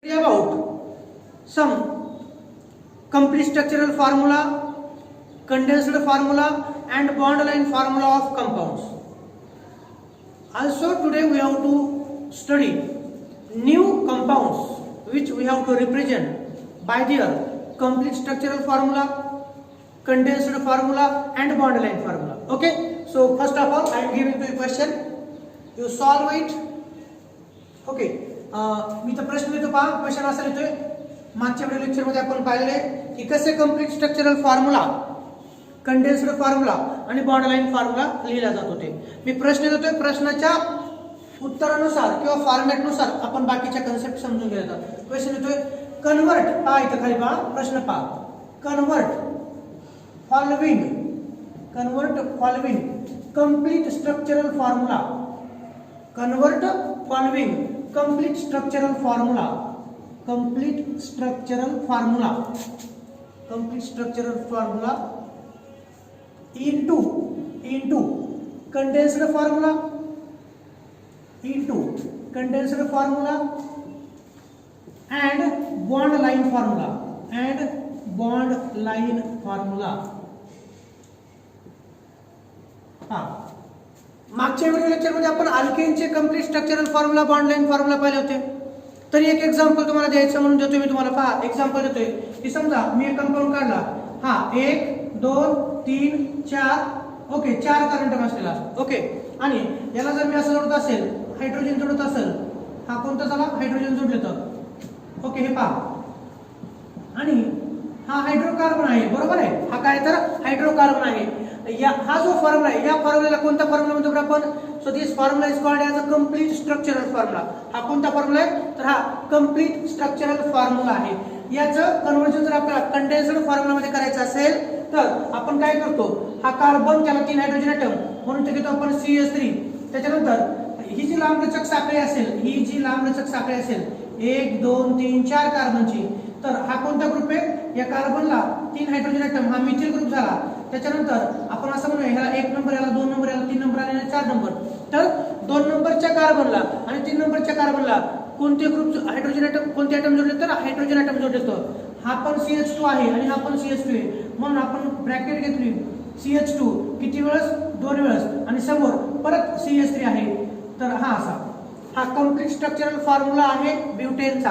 about some complete structural formula, condensed formula and bond line formula of compounds. Also today we have to study new compounds which we have to represent by their complete structural formula, condensed formula and bond line formula. Okay, so first of all I am giving you a question, you solve it. Okay, मी तर प्रश्न देतो पहा. Question असा लिहितोय, मागच्या video lecture मध्ये आपण पाहिलेले की कसे complete structural formula, condensed formula आणि बॉन्ड लाइन फॉर्म्युला लिहिला जात होते. मी प्रश्न देतोय, प्रश्नाच्या उत्तरानुसार किंवा फॉर्मॅटनुसार आपण बाकीच्या कन्सेप्ट समजून घ्यायचा. क्वेश्चन देतोय कन्वर्ट, पहा इथं खाली पहा प्रश्न पहा, convert following complete structural formula, convert following complete structural formula into condensed formula and bond line formula मागच्या व्हिडिओ लेक्चर मध्ये आपण अल्केनचे complete structural formula, bond line formula पाहिले होते. तर एक एक्झाम्पल तुम्हाला द्यायचं म्हणून देतोय मी तुम्हाला. पहा एक्झाम्पल देतोय की समजा मी एक कंपाऊंड काढला, हा 1 2 3 4, ओके 4 करंट असलेला, ओके, आणि याला जर मी असं जोडत असेल, हायड्रोजन जोडत असेल, हा कोणता झाला, हायड्रोजन जोडले तर, ओके, हे पहा, आणि हा हायड्रोकार्बन आहे, बरोबर आहे, हा काय तर हायड्रोकार्बन आहे. या हा जो फॉर्म्युला आहे, या फॉर्म्युल्याला कोणता फॉर्म्युला म्हणतो आपण? So this formula is called as a complete structural formula. हा कोणता फॉर्म्युला आहे? तर हा कंप्लीट स्ट्रक्चरल फॉर्म्युला आहे. याचं कन्व्हर्जन जर आपल्याला कंडेन्स्ड फॉर्म्युला मध्ये करायचं असेल तर आपण काय करतो, हा कार्बन, त्याला 3 हायड्रोजन ॲटम म्हणून ते घेतो आपण CH3. त्याच्यानंतर ही जी लांबलचक साखळी असेल, 1 2 3 4 कार्बनची, तर हा कोणता ग्रुप आहे? या कार्बनला 3 हायड्रोजन ॲटम, हा मिथिल ग्रुप झाला. त्याच्यानंतर आपण असं म्हणूया, ह्याला 1 नंबर, याला 2 नंबर, याला 3 नंबर आणि 4 नंबर. तर 2 नंबरच्या कार्बनला आणि 3 नंबरच्या कार्बनला कोणते ग्रुप हायड्रोजन ॲटम, कोणते ॲटम जोडले? तर हायड्रोजन ॲटम जोडले. तर हा पण CH2 आहे आणि हा पण CH2 आहे, म्हणून आपण ब्रॅकेट घेतली CH2 किती वेळेस? 2 वेळेस, आणि समोर परत CH3 आहे. तर हा असा हा कंप्लीट स्ट्रक्चरल फॉर्म्युला आहे ब्युटेनचा,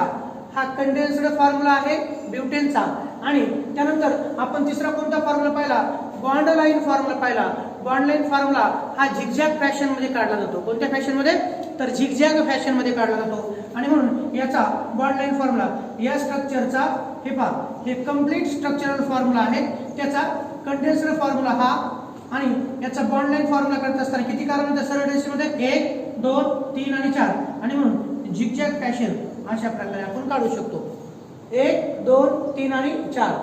हा कंडेन्स्ड फॉर्म्युला आहे ब्युटेनचा. आणि त्यानंतर आपण तिसरा कोणता फॉर्म्युला पाहिला? बॉन्ड लाइन फॉर्म्युला पाहिला. बॉन्ड लाइन फॉर्म्युला हा झिगझॅग फॅशन मध्ये काढला जातो. कोणत्या फॅशन मध्ये? तर झिगझॅग फॅशन मध्ये काढला जातो. आणि म्हणून याचा बॉन्ड लाइन फॉर्म्युला, या स्ट्रक्चरचा, हे पहा, हे कंप्लीट स्ट्रक्चरल फॉर्म्युला आहे, त्याचा कंडेन्स्ड फॉर्म्युला हा, आणि याचा बॉन्ड लाइन फॉर्म्युला करत असताना किती कार्बन? सरळ रेषेमध्ये 1 2 3 आणि 4, आणि म्हणून झिगझॅग फॅशन अशा प्रकारे आपण काढू शकतो. 1 2 3 आणि 4,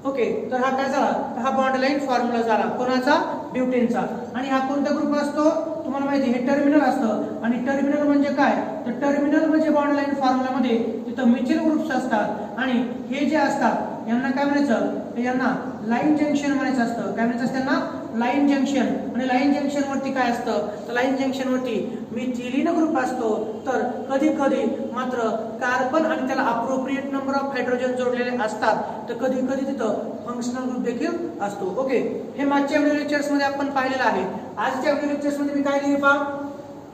ओके. तर हा काय झाला? तर हा बॉन्ड लाइन फॉर्म्युला झाला कोणाचा? ब्युटेनचा. आणि हा कोणता ग्रुप असतो? तुम्हाला माहिती, हे टर्मिनल असतं. आणि टर्मिनल म्हणजे काय? तर टर्मिनल म्हणजे बॉन्ड लाइन फॉर्म्युला मध्ये तिथं मिथिल ग्रुप्स असतात, आणि हे जे असतात यांना काय म्हणायचं? तर यांना लाईन जंक्शन म्हणायचं असतं. काय म्हणायचं असतं त्यांना? Line junction. आणि लाईन जंक्शन वरती काय असतं? तर लाईन जंक्शन वरती मिथिलीन ग्रुप असतो. तर कधी कधी मात्र कार्बन आणि त्याला अप्रोप्रिएट नंबर ऑफ हायड्रोजन जोडलेले असतात, तर कधी कधी तिथं फंक्शनल ग्रुप देखील असतो. ओके, हे मागच्या व्हिडिओ लेक्चर्स मध्ये आपण पाहिलेलं आहे. आजच्या व्हिडिओ लेक्चर्स मध्ये मी काय लिहिले पहा,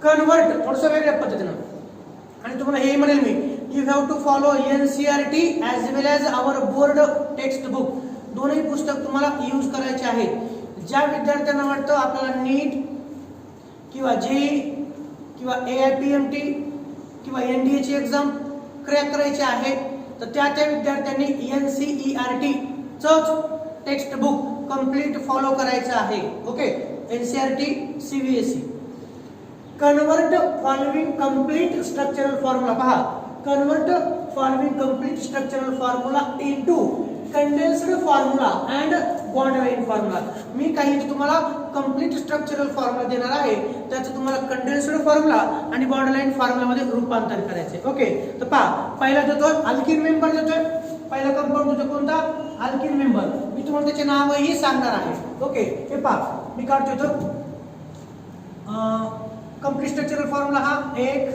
कन्वर्ट, थोडंसं वेगळ्या पद्धतीनं. आणि तुम्हाला हे म्हणेल मी, you have to follow NCERT as well as our board textbook. दोन्ही पुस्तक तुम्हाला यूज करायचे आहेत. ज्या विद्यार्थ्यांना वाटतं आपल्याला नीट किंवा JEE किंवा AIPMT किंवा NDA ची एक्झाम क्रॅक करायची आहे, तर त्या विद्यार्थ्यांनी NCERT चंच टेक्स्ट बुक कंप्लीट फॉलो करायचं आहे. Okay, NCERT CBSE. Convert following complete structural formula, पहा, convert following complete structural formula into condensed formula and bond line formula. मी काही तुम्हाला कंप्लीट स्ट्रक्चरल फॉर्म्युला देणार आहे, त्याचं तुम्हाला कंडेन्स्ड फॉर्म्युला आणि बॉन्ड लाइन फॉर्म्युला मध्ये रूपांतर करायचे. ओके, तर पहा, पहिला देतो अल्किन मेंबर देतोय. पहिला कंपाऊंड देतो कोणता? Alkene member. मी तुम्हाला त्याचे नावही सांगणार आहे. ओके, हे पहा, मी काढतो तो कंप्लीट स्ट्रक्चरल फॉर्म्युला, हा 1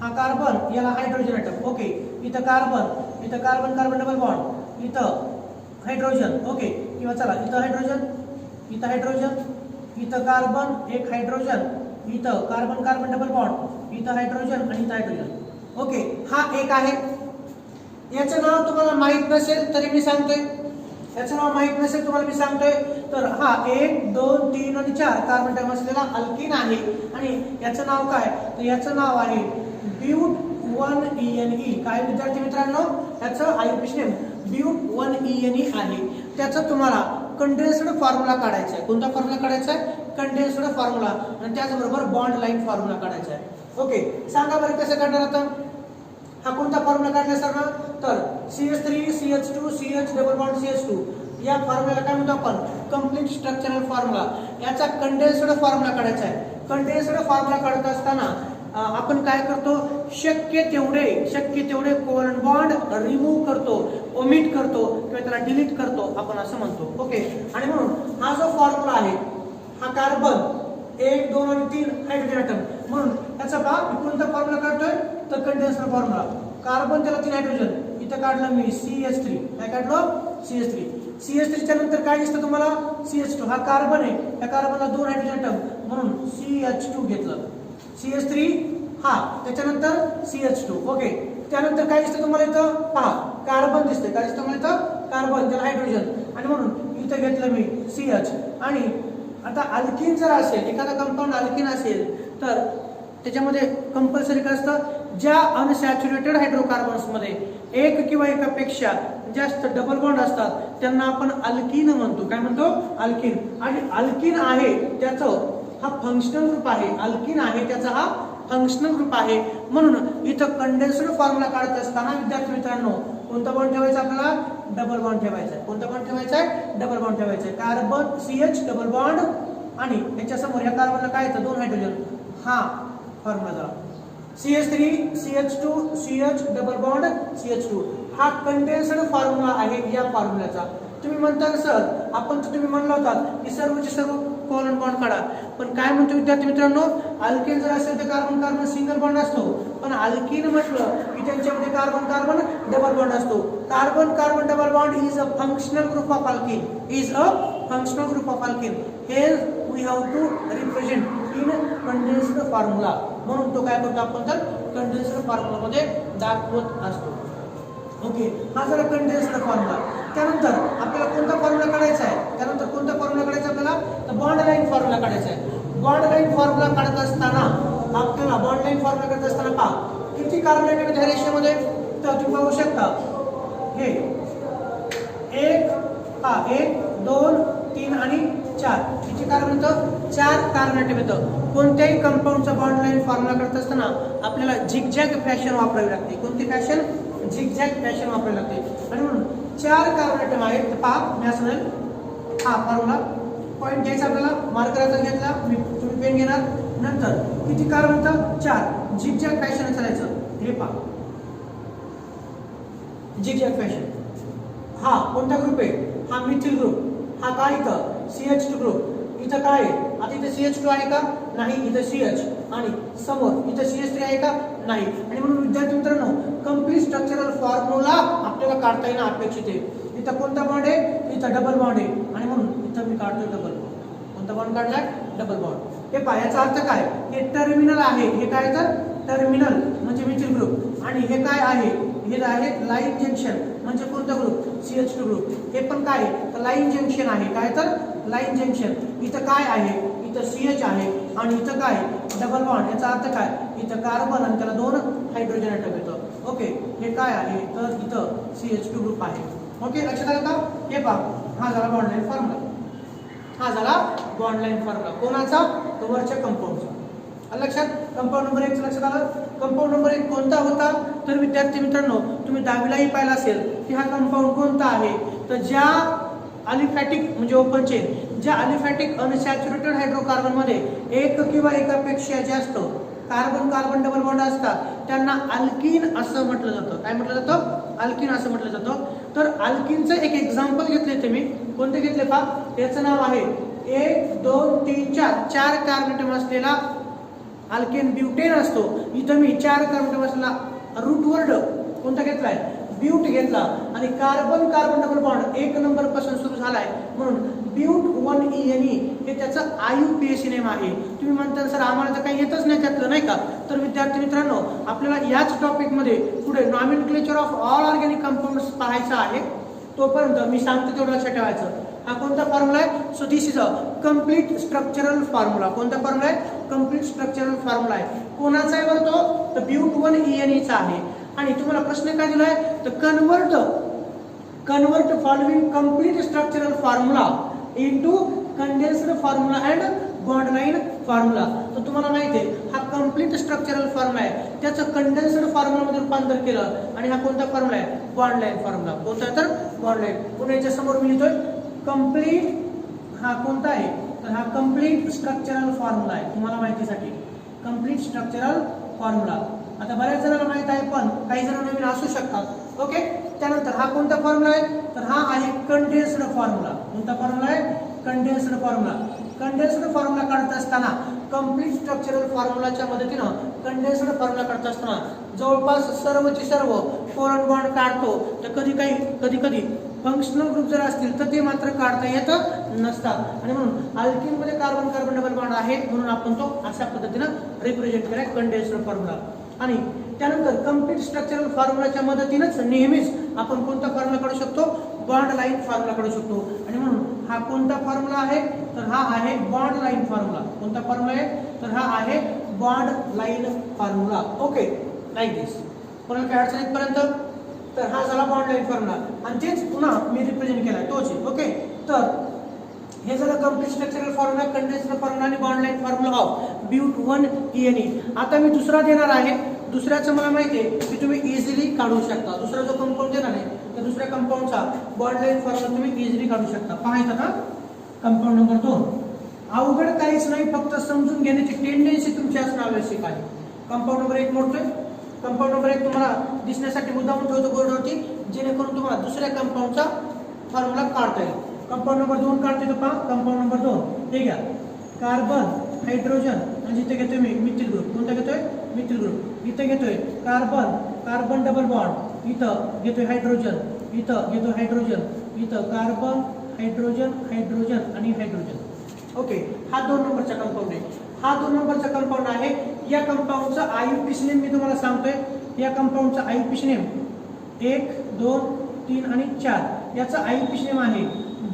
हा कार्बन, याला हायड्रोजन ॲटम. ओके, इथं कार्बन कार्बन डबल बॉन्ड, इथं हायड्रोजन. ओके, किंवा चला इथं हायड्रोजन, इथं कार्बन एक हायड्रोजन, इथं कार्बन डबल बॉन्ड, इथं हायड्रोजन आणि इथं हायड्रोजन. ओके, हा एक आहे. याचं नाव तुम्हाला माहित नसेल तरी मी सांगतोय, याचं नाव माहित नसेल तुम्हाला मी सांगतोय. तर हा 1 2 3 आणि 4 कार्बन ॲटम असलेला अल्किन आहे. आणि याचं नाव काय, तर याचं नाव आहे ब्यूट 1ENE. काय विद्यार्थी मित्रांनो, याचं आयुर्वेद नेम ब्यूट 1ENE आहे. त्याचं तुम्हाला कंडेन्स्ड फॉर्म्युला काढायचा आहे. कोणता फॉर्म्युला काढायचा आहे, कंडेन्स्ड फॉर्म्युला. आणि त्याचबरोबर बॉन्ड लाईन फॉर्म्युला काढायचा आहे. ओके, सांगा बरं कसं काढणार आता. हा कोणता फॉर्म्युला काढला सर ना, तर CH3 CH2 CH double bond CH2 या फॉर्म्युला काय म्हणतो आपण, कंप्लीट स्ट्रक्चरल फॉर्म्युला. याचा कंडेन्स्ड फॉर्म्युला काढायचा आहे. कंडेन्स्ड फॉर्म्युला काढत असताना आपण काय करतो, शक्य तेवढे कोव्हॅलेंट बॉन्ड रिमूव्ह करतो, ओमिट करतो किंवा त्याला डिलीट करतो आपण असं म्हणतो. ओके, आणि म्हणून हा जो फॉर्म्युला आहे, हा कार्बन 1 2 आणि 3 हायड्रोजन ॲटम. म्हणून त्याचा कोणता फॉर्म्युला काढतोय, तर कंडेन्स्ड फॉर्म्युला. कार्बन त्याला 3 हायड्रोजन, इथं काढलं मी CH3. काय काढलं, CH3 च्या नंतर काय दिसतं तुम्हाला, CH2. हा कार्बन आहे, त्या कार्बनला 2 हायड्रोजन ॲटम म्हणून CH2 घेतलं. CH3 हा, त्याच्यानंतर CH2. ओके, त्यानंतर काय दिसतं तुम्हाला इथं, पहा कार्बन दिसतंय. काय दिसतं मला इथं, कार्बन त्याला हायड्रोजन, आणि म्हणून इथं घेतलं मी CH. आणि आता अल्किन जर असेल, एखादा कंपाऊंड अल्किन असेल तर त्याच्यामध्ये कंपल्सरी काय असतं, ज्या अनसॅच्युरेटेड हायड्रोकार्बन्स मध्ये एक किंवा एकापेक्षा जास्त डबल बॉन्ड असतात त्यांना आपण अल्किन म्हणतो. काय म्हणतो, अल्किन. आणि अल्किन आहे त्याचं हा फंक्शनल ग्रुप आहे. अल्किन आहे त्याचा हा फंक्शनल ग्रुप आहे. म्हणून इथं कंडेन्स्ड फॉर्म्युला काढत असताना विद्यार्थी मित्रांनो कोणता बॉन्ड ठेवायचा आपल्याला, डबल बॉन्ड ठेवायचा आहे. कोणता बॉन्ड ठेवायचा आहे, डबल बॉन्ड ठेवायचा आहे. कार्बन CH डबल बॉन्ड, आणि याच्या समोर या कार्बनला काय येतं, 2 हायड्रोजन. हा फॉर्म्युला झाला. CH3 CH2 CH double bond CH2. हा कंडेन्स्ड फॉर्म्युला आहे या फॉर्म्युल्याचा. तुम्ही म्हणता सर, आपण तुम्ही म्हणला होतात की सर्वचे सर्व कोव्हॅलेंट बॉन्ड काढा, पण काय म्हणतो विद्यार्थी मित्रांनो, अल्केन जर असेल तर कार्बन कार्बन सिंगल बॉन्ड असतो, पण अल्किन म्हटलं की त्यांच्यामध्ये कार्बन कार्बन डबल बॉन्ड असतो. Carbon carbon double bond is a functional group of alkene, here we have to represent in condensed formula. म्हणून तो काय करतो आपण तर कंडेन्स्ड फॉर्म्युला मध्ये दाखवत असतो. ओके, हा जरा कंडेन्स्ड फॉर्म्युला. त्यानंतर आपल्याला कोणता फॉर्म्युला काढायचा आहे, आपल्याला तर बॉन्ड लाईन फॉर्म्युला काढायचा आहे. बॉन्ड लाईन फॉर्म्युला काढत असताना आपल्याला पहा किती कार्बन ॲटम आहेत रेषेमध्ये, तर तुम्ही पाहू शकता हे 1 2 3 आणि 4. किती कार्बन येतं, 4 कार्बन ॲटम येतं. कोणत्याही कंपाऊंडचा बॉन्ड लाईन फॉर्म्युला करत असताना आपल्याला झिगझॅग फॅशन वापरावी लागते. कोणती फॅशन, झिगझॅग फॅशन वापरावी लागते. आणि म्हणून 4 कार्बन ॲटम आहेत. तर पहा मी असं हा फॉर्म्युला पॉईंट घ्यायचा आपल्याला, मार्करचा घेतला, तुम्ही पेन घेणार. नंतर किती कार्बन येतं, 4. झिगझॅग फॅशन चालायचं. हे पहा झिगझॅग फॅशन. हा कोणता ग्रुप आहे, हा मिथिल ग्रुप. हा काय इथं CH2 ग्रुप. इथं काय आहे, आता इथे CH2 आहे का, नाही. इथं CH, आणि समोर इथं CH3 आहे का, नाही. आणि म्हणून विद्यार्थी मित्रांनो कंप्लीट स्ट्रक्चरल फॉर्म्युला आपल्याला काढता येणं अपेक्षित आहे. इथं कोणता बॉन्ड आहे, इथं डबल बॉन्ड आहे, आणि म्हणून इथं मी काढतोय डबल बॉन्ड. कोणता बॉन्ड काढलाय, डबल बॉन्ड. हे पहा याचा अर्थ काय, हे टर्मिनल आहे. हे काय तर टर्मिनल म्हणजे मिथिल ग्रुप. आणि हे काय आहे, हे आहे लाईन जंक्शन म्हणजे कोणता ग्रुप, CH2 ग्रुप. हे पण काय तर लाईन जंक्शन आहे. काय तर लाईन जंक्शन. इथं काय आहे, इथं CH आहे, आणि इथं काय डबल बॉन्ड. याचा अर्थ काय, इथं कार्बन आणि त्याला 2 हायड्रोजन ॲटम येतं. ओके, हे काय आहे तर इथं CH2 ग्रुप आहे. ओके, लक्षात आलं का. हे पहा हा झाला बॉन्ड लाईन फॉर्म्युला. कोणाचा, तर वरच्या कंपाऊंडचा. लक्षात, कंपाऊंड नंबर 1 लक्षात आलं. कंपाऊंड नंबर 1 कोणता होता, तर विद्यार्थी मित्रांनो तुम्ही 10वीलाही पाहिला असेल की हा कंपाऊंड कोणता आहे, तर ज्या अलिफॅटिक म्हणजे ओपन चेन, ज्या अलिफॅटिक अनसॅच्युरेटेड हायड्रोकार्बन मध्ये एक किंवा एकापेक्षा जास्त कार्बन कार्बन डबल बॉन्ड असतात त्यांना अल्किन असं म्हटलं जातं. काय म्हटलं जातं, अल्किन असं म्हटलं जातं. तर अल्किनचं एक एक्झाम्पल घेतले ते मी. कोणते घेतले पहा, याचं नाव आहे 1 2 3 4 कार्बन ॲटम असलेला अल्केन ब्युटेन असतो. इथं मी 4 कार्बन बसला रूट वर्ड कोणता घेतलाय ब्यूट घेतला आणि carbon carbon double bond 1 number पासून सुरू झालाय म्हणून ब्यूट 1ENE हे त्याचं IUPAC नेम आहे. तुम्ही म्हणता सर आम्हाला तर काही येतच नाही त्यातलं नाही का, तर विद्यार्थी मित्रांनो आपल्याला याच टॉपिक मध्ये पुढे nomenclature of all organic compounds पाहायचं आहे. तोपर्यंत मी सांगतो तेवढं लक्षात ठेवायचं. हा कोणता फॉर्म्युला आहे? So this is a complete structural formula. कोणता फॉर्म्युला आहे? कंप्लीट स्ट्रक्चरल फॉर्म्युला आहे. कोणाचा आहे बरं तो? तर ब्यूट 1ENE चा आहे. आणि तुम्हाला प्रश्न काय दिलाय तर convert following complete structural formula into condensed formula and bond line formula. तर तुम्हाला माहिती आहे हा कंप्लीट स्ट्रक्चरल फॉर्म्युला आहे, त्याचं कंडेन्स्ड फॉर्म्युला मध्ये रूपांतर केलं आणि हा कोणता फॉर्म्युला आहे? Bond line formula. कोणता तर बॉन्ड लाइन. पुन्हा याच्या समोर मी लिहितोय कंप्लीट. हा कोणता आहे तर हा कंप्लीट स्ट्रक्चरल फॉर्म्युला आहे. तुम्हाला माहितीसाठी कंप्लीट स्ट्रक्चरल फॉर्म्युला. आता बऱ्याच जणांना माहित आहे पण काही जण नवीन असू शकतात. ओके, त्यानंतर हा कोणता फॉर्म्युला आहे तर हा आहे कंडेन्स्ड फॉर्म्युला. कोणता फॉर्म्युला आहे? Condensed formula. कंडेन्स्ड फॉर्म्युला काढत असताना कंप्लीट स्ट्रक्चरल फॉर्म्युलाच्या मदतीनं कंडेन्स्ड फॉर्म्युला काढत असताना जवळपास सर्वची सर्व कोरन बॉन्ड काढतो. तर कधी कधी फंक्शनल ग्रुप जर असतील तर ते मात्र काढता येत नसतात आणि म्हणून अल्किन मध्ये कार्बन कार्बन डबल बॉन्ड आहे म्हणून आपण तो अशा पद्धतीनं रिप्रेझेंट केलाय कंडेन्स्ड फॉर्म्युला. आणि त्यानंतर कंप्लीट स्ट्रक्चरल फॉर्म्युलाच्या मदतीनेच नेहमीच आपण कोणता फॉर्म्युला काढू शकतो? बॉन्ड लाइन फॉर्म्युला काढू शकतो. आणि म्हणून हा कोणता फॉर्म्युला आहे तर हा आहे बॉन्ड लाइन फॉर्म्युला. कोणता फॉर्म्युला आहे तर हा आहे bond line formula. Okay, like this. कोणाला काय अडचण इथपर्यंत? तर हा झाला बॉन्ड लाइन फॉर्म्युला आणि तेच पुन्हा मी रिप्रेझेंट केलाय तोच. ओके, तर हे झालं complete structural formula, condensed formula आणि bond line formula of but 1ENE. आता मी दुसरा देणार आहे. दुसऱ्याचं मला माहिती आहे की तुम्ही इझिली काढू शकता. दुसरा जो कंपाऊंड देणार आहे तर दुसऱ्या कंपाऊंडचा बॉन्ड लाइन फॉर्म्युला तुम्ही इझिली काढू शकता. पाहायचं का? Compound number 2. अवघड काहीच नाही, फक्त समजून घेण्याची टेंडन्सी तुमची असणं आवश्यक आहे. Compound number 1 मोडतोय. कंपाऊंड नंबर 1 तुम्हाला दिसण्यासाठी मुद्दाम ठेवतो बोर्डवरती जेणेकरून तुम्हाला दुसऱ्या कंपाऊंडचा फॉर्म्युला काढता येईल. कंपाऊंड नंबर 2 काढते तर पहा. कंपाऊंड नंबर 2 हे घ्या कार्बन हायड्रोजन म्हणजे इथे घेतोय मी मिथिल ग्रुप. कोणता घेतोय? Methyl group. इथे घेतोय कार्बन कार्बन डबल बॉन्ड, इथं घेतोय हायड्रोजन, इथं घेतो हायड्रोजन, इथं कार्बन हायड्रोजन हायड्रोजन आणि हायड्रोजन. ओके, हा 2 नंबरचा कंपाऊंड आहे. हा 2 नंबरचा कंपाऊंड आहे. या कंपाऊंडचा IUPAC नेम मी तुम्हाला सांगतोय. या कंपाऊंडचा IUPAC नेम 1 2 3 आणि 4 याचा IUPAC नेम आहे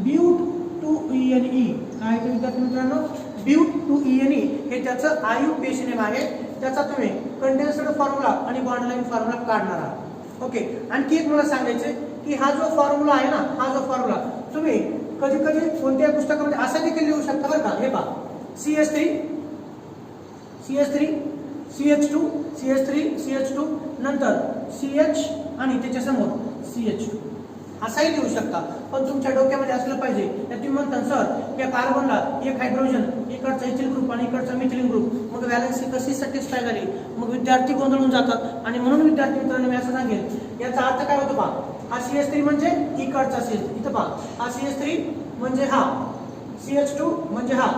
ब्यूट 2ENE. काय ते विद्यार्थी मित्रांनो? ब्यूट 2ENE हे त्याचं IUPAC नेम आहे. त्याचा तुम्ही कंडेन्स्ड फॉर्म्युला आणि बॉन्ड लाइन फॉर्म्युला काढणार आहात. ओके, आणखी एक मला सांगायचं की हा जो फॉर्म्युला आहे ना, हा जो फॉर्म्युला तुम्ही कधी कधी कोणत्या पुस्तकामध्ये असं देखील लिहू शकता बरं का. हे पहा CH3 CH2 CH3 CH2 नंतर CH आणि त्याच्या समोर CH2 असाही लिहू शकता. पण तुमच्या डोक्यामध्ये असलं पाहिजे तुम्ही म्हणता सर या कार्बनला एक हायड्रोजन, इकडचा इथिल ग्रुप आणि इकडचा मिथिलीन ग्रुप, मग व्हॅलेन्सी कशी सॅटिस्फाय झाली? मग विद्यार्थी गोंधळून जातात. आणि म्हणून विद्यार्थी मित्रांनो मी असं सांगेल याचा अर्थ काय होतो पहा. हा CH3 म्हणजे इकडचा CH, इथं पहा हा CH3 म्हणजे हा, CH2 म्हणजे हा,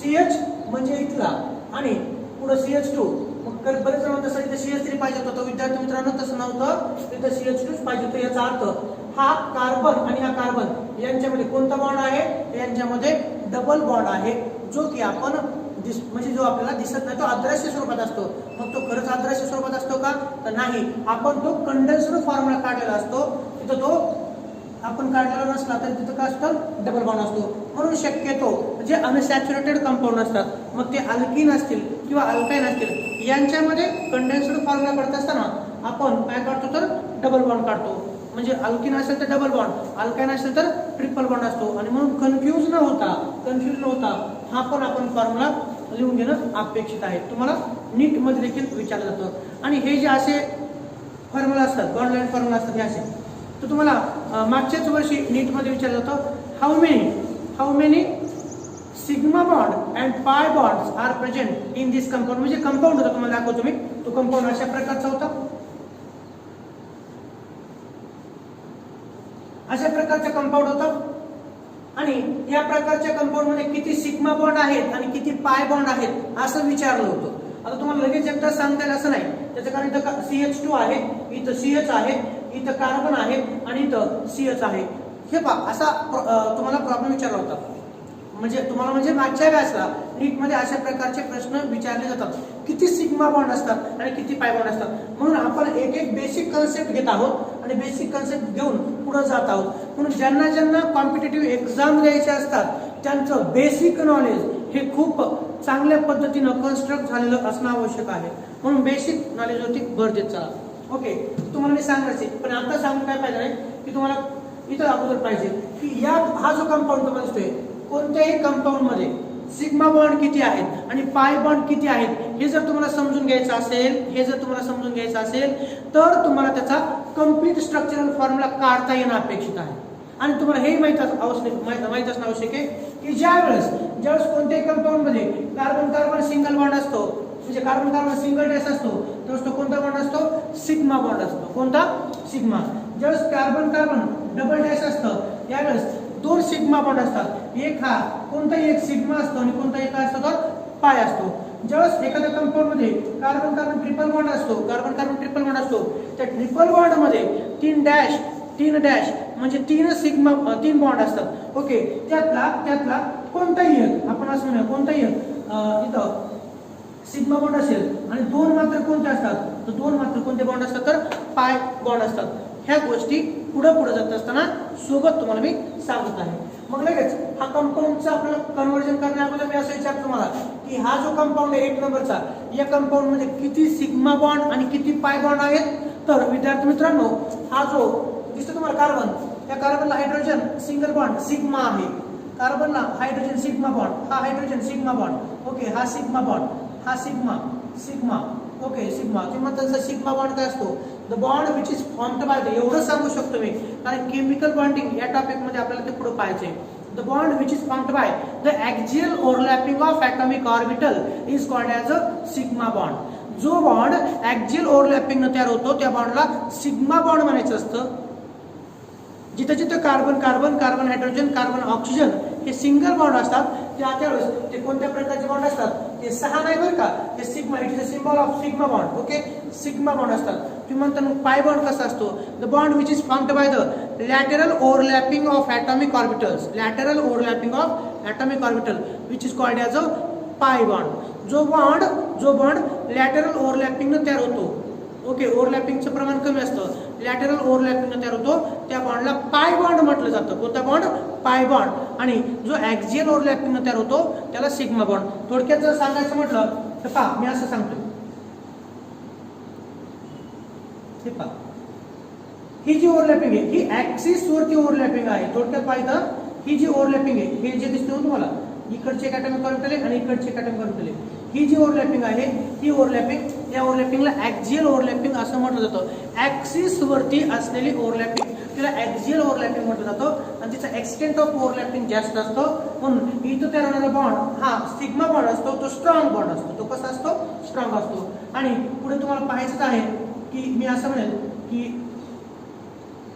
CH म्हणजे इथला आणि पुढे CH2. मग बरेच जण म्हणतात सर इथे CH3 पाहिजे होता. तो विद्यार्थी मित्रांनो तसं नव्हतं, इथं CH2 पाहिजे होतं. याचा अर्थ हा कार्बन आणि हा कार्बन यांच्यामध्ये कोणता बॉन्ड आहे? यांच्यामध्ये डबल बॉन्ड आहे जो की आपण म्हणजे जो आपल्याला दिसत नाही, तो अदृश्य स्वरूपात असतो. मग तो खरंच अदृश्य स्वरूपात असतो का? तर नाही. आपण तो कंडेन्स्ड फॉर्म्युला काढलेला असतो. तिथं तो आपण काढलेला नसला तर तिथं काय असतं? डबल बॉन्ड असतो. म्हणून शक्यतो जे अनसॅच्युरेटेड कंपाऊंड असतात मग ते अल्किन असतील किंवा अल्काइन असतील यांच्यामध्ये कंडेन्स्ड फॉर्म्युला काढत असताना आपण काय काढतो तर डबल बॉन्ड काढतो. म्हणजे अल्किन असेल तर डबल बॉन्ड, अल्काइन असेल तर ट्रिपल बॉन्ड असतो. आणि म्हणून कन्फ्यूज न होता हा पण आपण फॉर्म्युला लिहून घेणं अपेक्षित आहे. तुम्हाला नीट मध्ये देखील विचारलं जातं. आणि हे जे असे फॉर्म्युला असतात बॉन्ड लाइन फॉर्म्युला असतात हे असे, तर तुम्हाला मागच्याच वर्षी नीट मध्ये विचारलं जातं how many sigma bond and pi bonds are present in this compound. म्हणजे कंपाऊंड होता, तुम्हाला दाखवतो मी. तो कंपाऊंड अशा प्रकारचा होता. अशा प्रकारचा कंपाऊंड होता आणि या प्रकारच्या कंपाऊंड मध्ये किती सिग्मा बॉन्ड आहेत आणि किती पाय बॉन्ड आहेत असं विचारलं होतं. आता तुम्हाला लगेच एकदा सांगता येईल असं नाही, त्याचं कारण इथं CH2 आहे, इथं CH आहे, इथं कार्बन आहे आणि इथं CH आहे. हे पहा असा तुम्हाला प्रॉब्लेम विचारला होता. म्हणजे मागच्या बॅचला नीट मध्ये अशा प्रकारचे प्रश्न विचारले जातात, किती सिग्मा बॉन्ड असतात आणि किती पाय बॉन्ड असतात. म्हणून आपण एक एक बेसिक कन्सेप्ट घेत आहोत आणि बेसिक कन्सेप्ट घेऊन पुढे जात आहोत. म्हणून ज्यांना कॉम्पिटिटिव्ह एक्झाम द्यायचे असतात त्यांचं बेसिक नॉलेज हे खूप चांगल्या पद्धतीनं कन्स्ट्रक्ट झालेलं असणं आवश्यक आहे. म्हणून बेसिक नॉलेजवरती भर देत चला. ओके, तुम्हाला मी सांगायचे पण आता सांगून काय पाहिजे नाही की तुम्हाला इथं अगोदर पाहिजे की हा जो कंपाऊंड तुम्हाला दिसतोय कोणत्याही कंपाऊंड मध्ये सिग्मा बॉन्ड किती आहेत आणि पाय बॉन्ड किती आहेत हे जर तुम्हाला समजून घ्यायचं असेल तर तुम्हाला त्याचा कम्प्लीट स्ट्रक्चरल फॉर्म्युला काढता येणं अपेक्षित आहे. आणि तुम्हाला हे माहित असणं आवश्यक आहे की ज्यावेळेस कोणत्याही कंपाऊंड मध्ये कार्बन कार्बन सिंगल बॉन्ड असतो, म्हणजे कार्बन कार्बन सिंगल डॅश असतो, तर तो कोणता बॉन्ड असतो? सिग्मा बॉन्ड असतो. कोणता? सिग्मा. ज्यावेळेस कार्बन कार्बन डबल डॅश असतं त्यावेळेस दोन सिग्मा बॉन्ड असतात. एक हा कोणताही एक सिग्मा असतो आणि कोणताही काय असतो तर पाय असतो. ज्यावेळेस एखाद्या कंपाऊंड मध्ये कार्बन कार्बन ट्रिपल बॉन्ड असतो, त्या ट्रिपल बॉन्ड मध्ये तीन डॅश म्हणजे तीन बॉन्ड असतात. ओके, त्यातला कोणताही एक आपण असं म्हणूया कोणताही एक इथं सिग्मा बॉन्ड असेल आणि दोन मात्र कोणते असतात तर दोन मात्र कोणते बॉन्ड असतात तर पाय बॉन्ड असतात. ह्या गोष्टी पुढे जात असताना सोबत तुम्हाला मी सांगत आहे. मग लगेच हा कंपाऊंडचा आपल्याला कन्व्हर्जन करण्याअगोदर मी असं विचारतो तुम्हाला की हा जो कंपाऊंड आहे 1 नंबरचा, या कंपाऊंड मध्ये किती सिग्मा बॉन्ड आणि किती पाय बॉन्ड आहेत? तर विद्यार्थी मित्रांनो, हा जो दिसतो तुम्हाला कार्बन, त्या कार्बनला हायड्रोजन सिंगल बॉन्ड सिग्मा आहे. कार्बनला हायड्रोजन सिग्मा बॉन्ड, हा हायड्रोजन सिग्मा बॉन्ड. ओके, हा सिग्मा बॉन्ड, हा सिग्मा. ओके, सिग्मा किंवा त्यांचा सिग्मा बॉन्ड काय असतो? The bond which is formed by the, एवढं सांगू शकतो मी कारण केमिकल बॉन्डिंग या टॉपिक मध्ये आपल्याला ते पुढे पाहायचे. The bond which is formed by the axial overlapping of atomic orbital is called as a sigma bond. जो बॉन्ड ऍक्सियल ओव्हरलॅपिंग न तयार होतो त्या बॉन्डला सिग्मा बॉन्ड म्हणायचं असतं. जिथं carbon carbon hydrogen carbon oxygen हे सिंगल बॉन्ड असतात त्यावेळेस ते कोणत्या प्रकारचे बॉन्ड असतात? ते 6 नाही बरं का, ते sigma, it is a symbol of sigma bond. Okay, sigma bond असतात. तुम्ही म्हणता पाय बॉन्ड कसा असतो? The bond which is formed by the lateral overlapping of atomic orbitals, which is called as a pi bond. जो bond lateral overlapping न तयार होतो, okay, ओव्हरलॅपिंगचं प्रमाण कमी असतं, लॅटरल ओव्हरलॅपिंग तयार होतो त्या बॉन्डला पाय बॉन्ड म्हटलं जातं. कोणता बॉन्ड? Pi bond. आणि जो ऍक्सियल ओव्हरलॅपिंग तयार होतो त्याला सिग्मा बॉन्ड. थोडक्यात जर सांगायचं म्हटलं तर पहा मी असं सांगतो, हे पहा ही जी ओव्हरलॅपिंग आहे ही ऍक्सिस वरती ओव्हरलॅपिंग आहे. थोडक्यात पाहिजे ही जी ओव्हरलॅपिंग आहे हे जे दिसते तुम्हाला इकडचे ॲटॉमिक ऑर्बिटल आणि इकडचे ॲटॉमिक ऑर्बिटल, ही जी ओव्हरलॅपिंग आहे ही ओव्हरलॅपिंग, या ओव्हरलॅपिंगला ऍक्सियल ओव्हरलॅपिंग असं म्हटलं जातं. ऍक्सिस वरती असलेली ओव्हरलॅपिंग तिला ऍक्सियल ओव्हरलॅपिंग म्हटलं जातं आणि तिचा एक्सटेंट ऑफ ओव्हरलॅपिंग जास्त असतं. म्हणून इथं तयार होणारा बॉन्ड हा सिग्मा बॉन्ड असतो, तो स्ट्रॉंग बॉन्ड असतो. तो कसा असतो? स्ट्रॉंग असतो. आणि पुढे तुम्हाला पाहायचंच आहे की मी असं म्हणेल की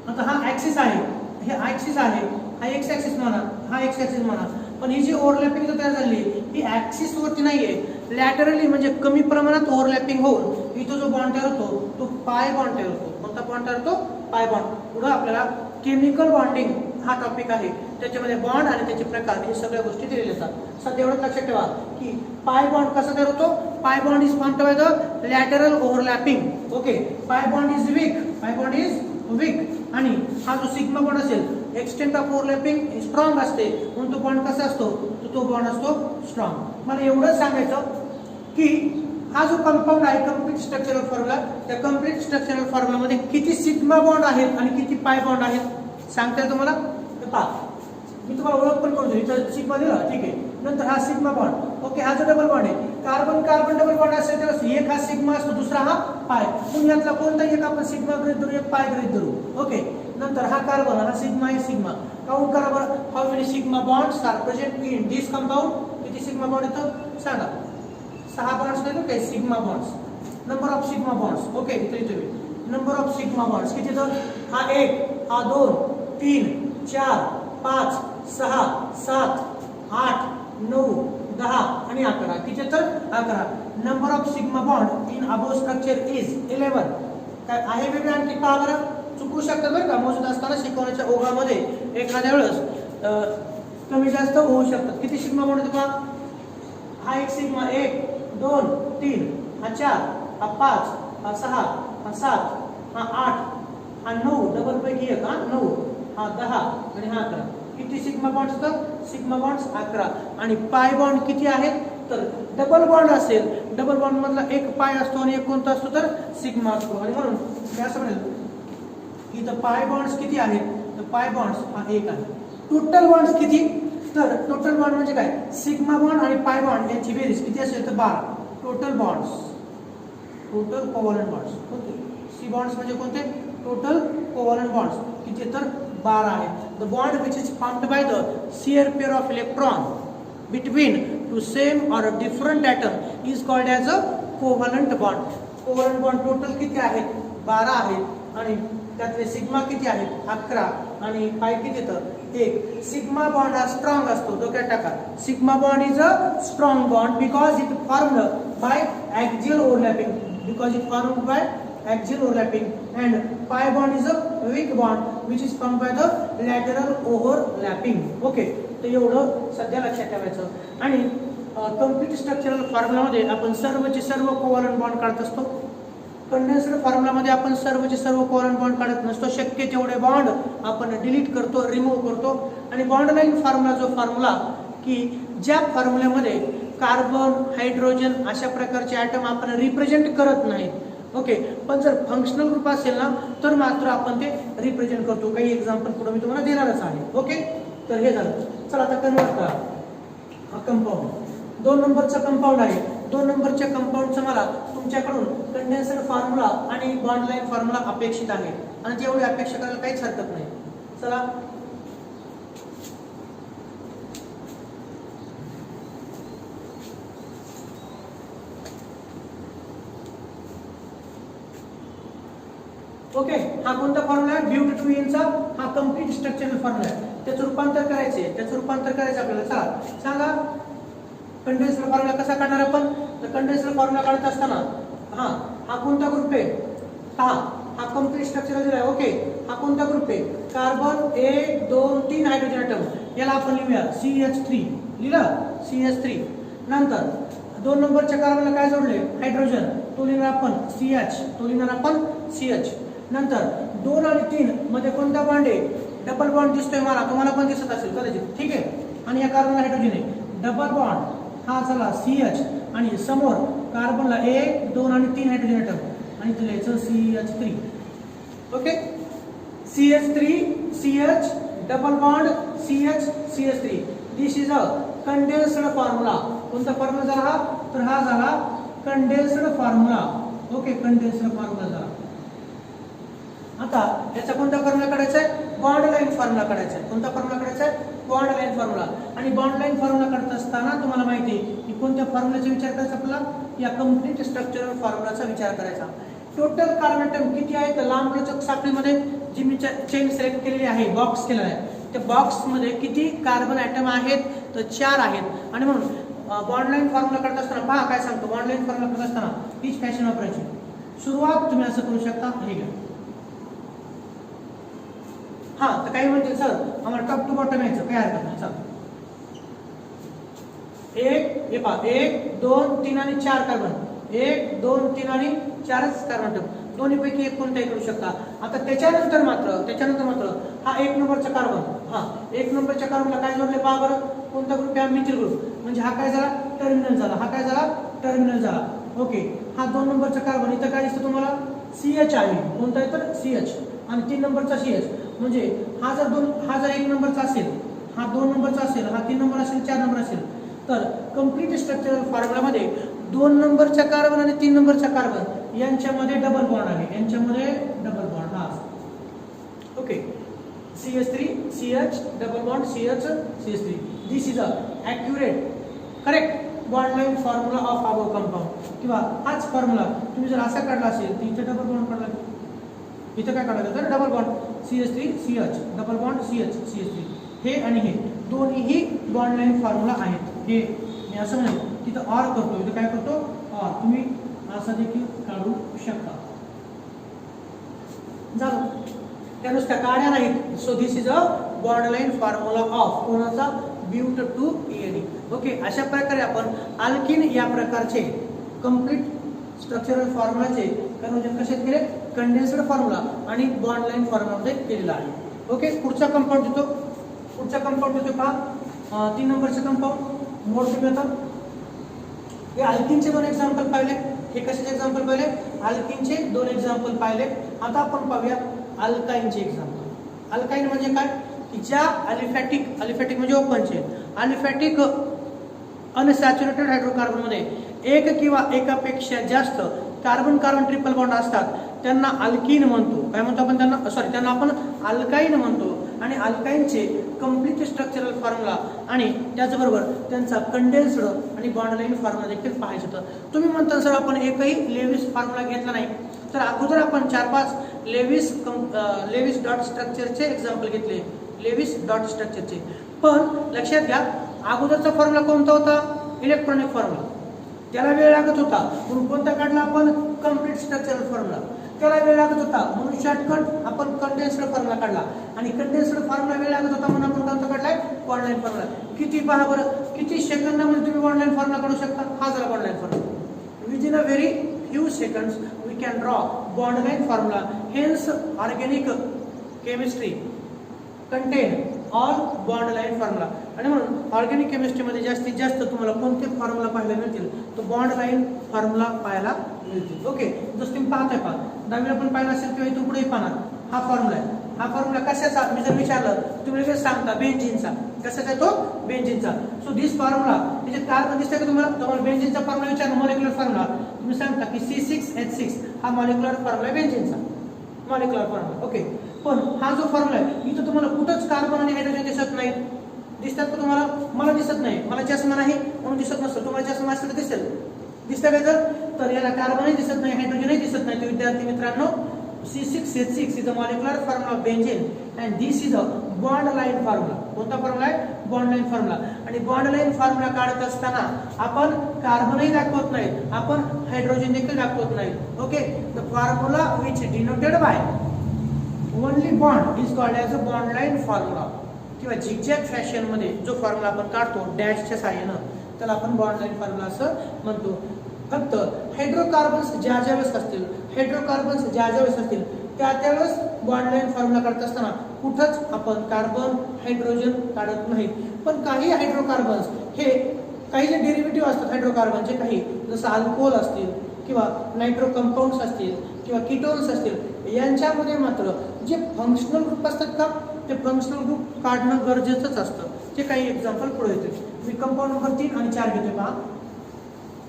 आता हा ऍक्सिस आहे, हे ऍक्सिस आहे, हा एक्स ऍक्सिस म्हणा, हा एक्स ऍक्सिस म्हणा, पण ही जी ओव्हरलॅपिंग तयार झाली ही ऍक्सिस वरती नाहीये, लॅटरली म्हणजे कमी प्रमाणात ओव्हरलॅपिंग होऊन इथं जो बॉन्ड तयार होतो तो पाय बॉन्ड तयार होतो. कोणता बॉन्ड तयार होतो? Pi bond. पुढे आपल्याला केमिकल बॉन्डिंग हा टॉपिक आहे, त्याच्यामध्ये बॉन्ड आणि त्याचे प्रकार हे सगळ्या गोष्टी दिलेल्या असतात. सध्या एवढं लक्षात ठेवा की पाय बॉन्ड कसा तयार होतो? Pi bond is formed by the lateral overlapping. Okay, pi bond is weak. आणि हा जो सिग्मा बॉन्ड असेल एक्सटेंट ऑफ ओव्हरलॅपिंग स्ट्रॉंग असते, म्हणून तो बॉन्ड कसा असतो? तो बॉन्ड असतो स्ट्रॉंग. मला एवढंच सांगायचं की हा जो कंपाऊंड आहे कम्प्लीट स्ट्रक्चरल फॉर्म्युला, त्या कम्प्लीट स्ट्रक्चरल फॉर्म्युला मध्ये किती सिग्मा बॉन्ड आहेत आणि किती पाय बॉन्ड आहेत सांगता येईल तुम्हाला? पहा मी तुम्हाला ओळख पण करून देतो. इथं सिग्मा दिला, ठीक आहे. नंतर हा सिग्मा बॉन्ड, ओके, हा जो डबल बॉन्ड आहे कार्बन कार्बन डबल बॉन्ड असेल तर एक हा सिग्मा असतो, दुसरा हा पाय. म्हणून यातला कोणताही एक आपण सिग्मा गृहीत धरू, एक पाय गृहीत धरू. ओके, नंतर हा कार्बन, हा सिग्मा आहे, सिग्मा काउंट करा बरं. How many sigma bonds are present in this compound? किती सिग्मा बॉन्ड येतं सांगा? 6 बॉन्ड्स नाही okay, sigma bonds. Number of sigma bonds, okay, इथे नंबर ऑफ सिग्मा बॉन्ड्स किती येतं? हा 1, हा 2, 3, 4, 5, 6, 7, 8, 9, 10 आणि 11 किती तर 11. Number of sigma bond in above structure is 11. काय आहे वेगळं आणखी पहा बरं, चुकू शकतं बरं का मोजत असताना शिकवण्याच्या ओघामध्ये एखाद्या वेळेस कमी जास्त होऊ शकतात. किती सिग्मा बॉन्ड होते पहा, हा एक सिग्मा 1 2 3 हा 4 हा 5 हा 6 हा 7 हा 8 हा 9 डबल पैकी एक हा 9 हा 10 आणि हा 11. किती सिग्मा बॉन्ड्स असतात, सिग्मा बॉन्ड्स 11. आणि पाय बॉन्ड किती आहेत, तर डबल बॉन्ड असेल, डबल बॉन्ड मधला एक पाय असतो आणि एक कोणता असतो तर सिग्मा असतो. आणि म्हणून काय समजेल इथं पाय बॉन्ड्स किती आहेत, तर पाय बॉन्ड्स हा एक आहे. टोटल बॉन्ड्स किती, तर टोटल बॉन्ड म्हणजे काय, सिग्मा बॉन्ड आणि पाय बॉन्ड यांची बेरीज किती असेल तर 12. Total bonds, total covalent bonds कोणते, सी बॉन्ड्स म्हणजे कोणते, टोटल कोव्हॅलेंट बॉन्ड्स किती तर 12 आहेत. The bond which is formed by the share pair of electron between two same or different atom is called as a covalent bond. Covalent bond total किती आहेत, 12 आहेत. आणि त्यातले सिग्मा किती आहेत, 11. आणि पाय किती तर 1. सिग्मा बॉन्ड हा स्ट्रॉंग असतो, डोक्यात टाका. Sigma bond is a strong bond because it formed by axial overlapping, because it formed by axial overlapping. And pi bond is a weak bond which is formed by the lateral overlapping. Okay, तर एवढं सध्या लक्षात ठेवायचं. आणि complete structural formula मध्ये आपण सर्वचे सर्व covalent bond काढत असतो. कंडेन्स्ड फॉर्म्युला मध्ये आपण सर्वचे सर्व कोव्हॅलेंट बॉन्ड काढत नसतो. शक्य तेवढे बॉन्ड आपण डिलीट करतो, रिमूव्ह करतो. आणि बॉन्ड लाईन फॉर्म्युला जो फॉर्म्युला की ज्या फॉर्म्युल्यामध्ये कार्बन हायड्रोजन अशा प्रकारचे ॲटम आपण रिप्रेझेंट करत नाहीत. ओके, पण जर फंक्शनल ग्रुप असेल ना तर मात्र आपण ते रिप्रेझेंट करतो. काही एक्झाम्पल पुढे मी तुम्हाला देणारच आहे. ओके, तर हे झालं. चला आता कन्वर्ट करा. हा कंपाऊंड 2 नंबरचा कंपाऊंड आहे. 2 नंबरच्या कंपाऊंडचं मला तुमच्याकडून कंडेन्सर फॉर्म्युला आणि बॉन्ड लाईन फॉर्म्युला अपेक्षित आहे. आणि तेवढी अपेक्षा करायला काहीच हरकत नाही. चला ओके, हा कोणता फॉर्म्युला आहे, ब्यूट 2 चा हा कंप्लीट स्ट्रक्चरल फॉर्म्युला आहे. त्याचं रूपांतर करायचं आपल्याला. चला सांगा कंडेन्सर फॉर्म्युला कसा काढणार आपण. तर कंडेन्सर फॉर्म्युला काढत असताना हा कोणता ग्रुप आहे, हा कंप्लीट स्ट्रक्चरल दिला आहे. ओके, हा कोणता ग्रुप आहे, कार्बन 1 2 3 हायड्रोजन ॲटम, याला आपण लिहूया CH3. लिहिलं CH3. नंतर 2 नंबरच्या कार्बनला काय जोडले, हायड्रोजन, तो लिहिणार आपण CH. नंतर 2 आणि 3 मध्ये कोणता बॉन्ड आहे, डबल बॉन्ड दिसतोय मला, तुम्हाला पण दिसत असेल कदाचित. ठीक आहे, आणि या कार्बनला हायड्रोजन आहे, डबल बॉन्ड हा झाला CH. आणि समोर कार्बनला 1 2 आणि 3 हायड्रोजन ॲटम आणि इथे लिहायचं CH3. Okay, CH3 CH double bond CH3. This is a condensed formula. कोणता फॉर्म्युला झाला हा, तर हा झाला condensed formula. Okay, condensed formula झाला. आता याचा कोणता फॉर्म्युला काढायचा आहे, बॉन्ड लाईन फॉर्म्युला काढायचा आहे. कोणता फॉर्म्युला काढायचा आहे, बॉन्ड लाईन फॉर्म्युला. आणि बॉन्ड लाईन फॉर्म्युला काढत असताना तुम्हाला माहिती आहे की कोणत्या फॉर्म्युल्याचा विचार करायचा आपल्याला, या कंप्लीट स्ट्रक्चरल फॉर्म्युलाचा विचार करायचा. टोटल कार्बन ॲटम किती आहे, तर लांब लचक साखळीमध्ये जी मी चेन सिलेक्ट केलेली आहे, बॉक्स केलेला आहे, त्या बॉक्समध्ये किती कार्बन ॲटम आहेत, तर 4 आहेत. आणि म्हणून बॉन्ड लाईन फॉर्म्युला करत असताना पहा काय सांगतो, बॉन्ड लाईन फॉर्म्युला करत असताना हीच फॅशन वापरायची. सुरुवात तुम्ही असं करू शकता, हे घ्या. तर काही म्हणतील सर आम्हाला टॉप टू बॉटम यायचं, काय हरकत नाही. चल 1 2 3 आणि 4 कार्बन, 1 2 3 आणि 4च कार्बन ॲटम, दोन्हीपैकी एक कोणताही करू शकता. आता त्याच्यानंतर मात्र हा 1 नंबरचा कार्बन, 1 नंबरच्या कार्बनला काय जोडले पहा बरं, कोणता ग्रुप आहे, मिथिल ग्रुप. म्हणजे हा काय झाला, टर्मिनल झाला. ओके, हा 2 नंबरचा कार्बन, इथं काय दिसतं तुम्हाला, CH आहे. कोणता आहे तर CH. आणि 3 नंबरचा CH. म्हणजे हा जर 1 नंबरचा असेल, हा 2 नंबरचा असेल, हा 3 नंबर असेल, 4 नंबर असेल, तर कंप्लीट स्ट्रक्चरल फॉर्म्युलामध्ये 2 नंबरच्या कार्बन आणि 3 नंबरच्या कार्बन यांच्यामध्ये डबल बॉन्ड आहे. हा. Okay, CH3 CH double bond CH3. This is a accurate correct bond line formula of above compound. किंवा हाच फॉर्म्युला तुम्ही जर असा काढला असेल तर इथे डबल बॉन्ड काढला, इथं काय काढायचं तर double bond CH3 CH double bond CH CH3. हे आणि हे दोन्हीही बॉन्ड लाईन फॉर्म्युला आहेत. हे मी असं म्हणेन तिथं ऑर करतो, इथं काय करतो ऑर, तुम्ही असं देखील काढू शकता. झालं, त्या नुसत्या काढ्या नाहीत. So this is a bond line formula of कोणाचा ब्यूट टू एडी. ओके, अशा प्रकारे आपण अल्किन या प्रकारचे कंप्लीट स्ट्रक्चरल फॉर्म्युलाचे कन्वर्जन कशात केले, कंडेन्स्ड फॉर्म्युला आणि बॉन्ड लाईन फॉर्म्युलामध्ये केलेला आहे. ओके, पुढचा कंपाऊंड देतो, पुढचा कंपाऊंड देतो पहा 3 नंबरचे कंपाऊंड मोड तुम्ही आता हे अल्किनचे 2 एक्झाम्पल पाहिले, हे कशाचे एक्झाम्पल पाहिले, अल्किनचे 2 एक्झाम्पल पाहिले. आता आपण पाहूया अल्काइनचे एक्झाम्पल. अल्काइन म्हणजे काय की ज्या अलिफॅटिक, अलिफॅटिक म्हणजे open chain, aliphatic unsaturated hydrocarbon मध्ये एक किंवा एकापेक्षा जास्त कार्बन कार्बन ट्रिपल बॉन्ड असतात त्यांना अल्किन म्हणतो. काय म्हणतो आपण त्यांना, सॉरी, त्यांना आपण अल्काइन म्हणतो. आणि अल्काइनचे कंप्लीट स्ट्रक्चरल फॉर्म्युला आणि त्याचबरोबर त्यांचा कंडेन्स्ड आणि बॉन्ड लाईन फॉर्म्युला देखील पाहायचं होतं. तुम्ही म्हणता सर आपण एकही लेविस फॉर्म्युला घेतला नाही, तर अगोदर आपण 4-5 लेविस डॉट स्ट्रक्चरचे एक्झाम्पल घेतले, लेविस डॉट स्ट्रक्चरचे. पण लक्षात घ्या अगोदरचा फॉर्म्युला कोणता होता, इलेक्ट्रॉनिक फॉर्म्युला, त्याला वेळ लागत होता म्हणून कोणता काढला आपण, कंप्लीट स्ट्रक्चरल फॉर्म्युला, त्याला वेळ लागत होता म्हणून शॉर्टकट आपण कंडेन्स्ड फॉर्म्युला काढला. आणि कंडेन्स्ड फॉर्म्युला वेळ लागत होता म्हणून आपण कोणता काढलाय, बॉन्ड लाईन फॉर्म्युला. किती पहा बरं, किती सेकंदामध्ये तुम्ही बॉन्ड लाईन फॉर्म्युला काढू शकता, हा झाला bond line formula. Within a very few seconds we can draw bond line formula. Hence organic chemistry contain all bond line formula. आणि म्हणून ऑर्गॅनिक केमिस्ट्री मध्ये जास्तीत जास्त तुम्हाला कोणते फॉर्म्युला पाहायला मिळतील, तो बॉन्ड लाईन फॉर्म्युला पाहायला मिळतील. ओके, जसं तुम्ही पाहताय पहा 10वीला पण पाहिला असेल किंवा इथून पुढेही पाहणार, हा फॉर्म्युला आहे. हा फॉर्म्युला कशाचा, मी जर विचारलं तुम्ही लगेच सांगता बेंझिनचा. कशाचा आहे तो, बेंझिनचा. सो दिस फॉर्म्युला, त्याच्यात कार्बन दिसतंय का तुम्हाला बेंझिनचा फॉर्म्युला विचारला, मॉलिक्युलर फॉर्म्युला, तुम्ही सांगता की C6H6 हा मॉलिक्युलर फॉर्म्युला आहे बेंझिनचा, मॉलिक्युलर फॉर्म्युला. ओके, पण हा जो फॉर्म्युला आहे इथं तुम्हाला कुठंच कार्बन आणि हायड्रोजन दिसत नाही. दिसतात का तुम्हाला, मला दिसत नाही, मला चष्मा नाही म्हणून दिसत नसतं, तुम्हाला चष्मा असेल तर दिसेल, दिसतं का तर याला कार्बनही दिसत नाही, हायड्रोजनही दिसत नाही. तर विद्यार्थी मित्रांनो C6H6 is a molecular formula of benzene and this is a bond line formula. कोणता फॉर्म्युला आहे, बॉन्ड लाईन फॉर्म्युला. आणि बॉन्ड लाईन फॉर्म्युला काढत असताना आपण कार्बनही दाखवत नाही, आपण हायड्रोजन देखील दाखवत नाही. Okay, the formula which denoted by only bond is called as a bond line formula. किंवा झिगझॅग फॅशन मध्ये जो फॉर्म्युला आपण काढतो डॅशच्या साहाय्यानं त्याला आपण बॉन्ड लाईन फॉर्म्युला असं म्हणतो. फक्त हायड्रोकार्बन्स ज्या वेळेस असतील, हायड्रोकार्बन्स ज्या वेळेस असतील त्यावेळेस बॉन्ड लाईन फॉर्म्युला काढत असताना कुठंच आपण कार्बन हायड्रोजन काढत नाही. पण काही हायड्रोकार्बन्स हे काही जे डेरिव्हेटिव्ह असतात हायड्रोकार्बनचे, काही जसं अल्कोहोल असतील किंवा नायट्रो कंपाऊंड्स असतील किंवा कीटोन्स असतील, यांच्यामध्ये मात्र जे फंक्शनल ग्रुप असतात का ते फंक्शनल ग्रुप काढणं गरजेचंच असतं. ते काही एक्झाम्पल पुढे येते. मी कंपाऊंड नंबर 3 आणि 4 घेतोय पहा,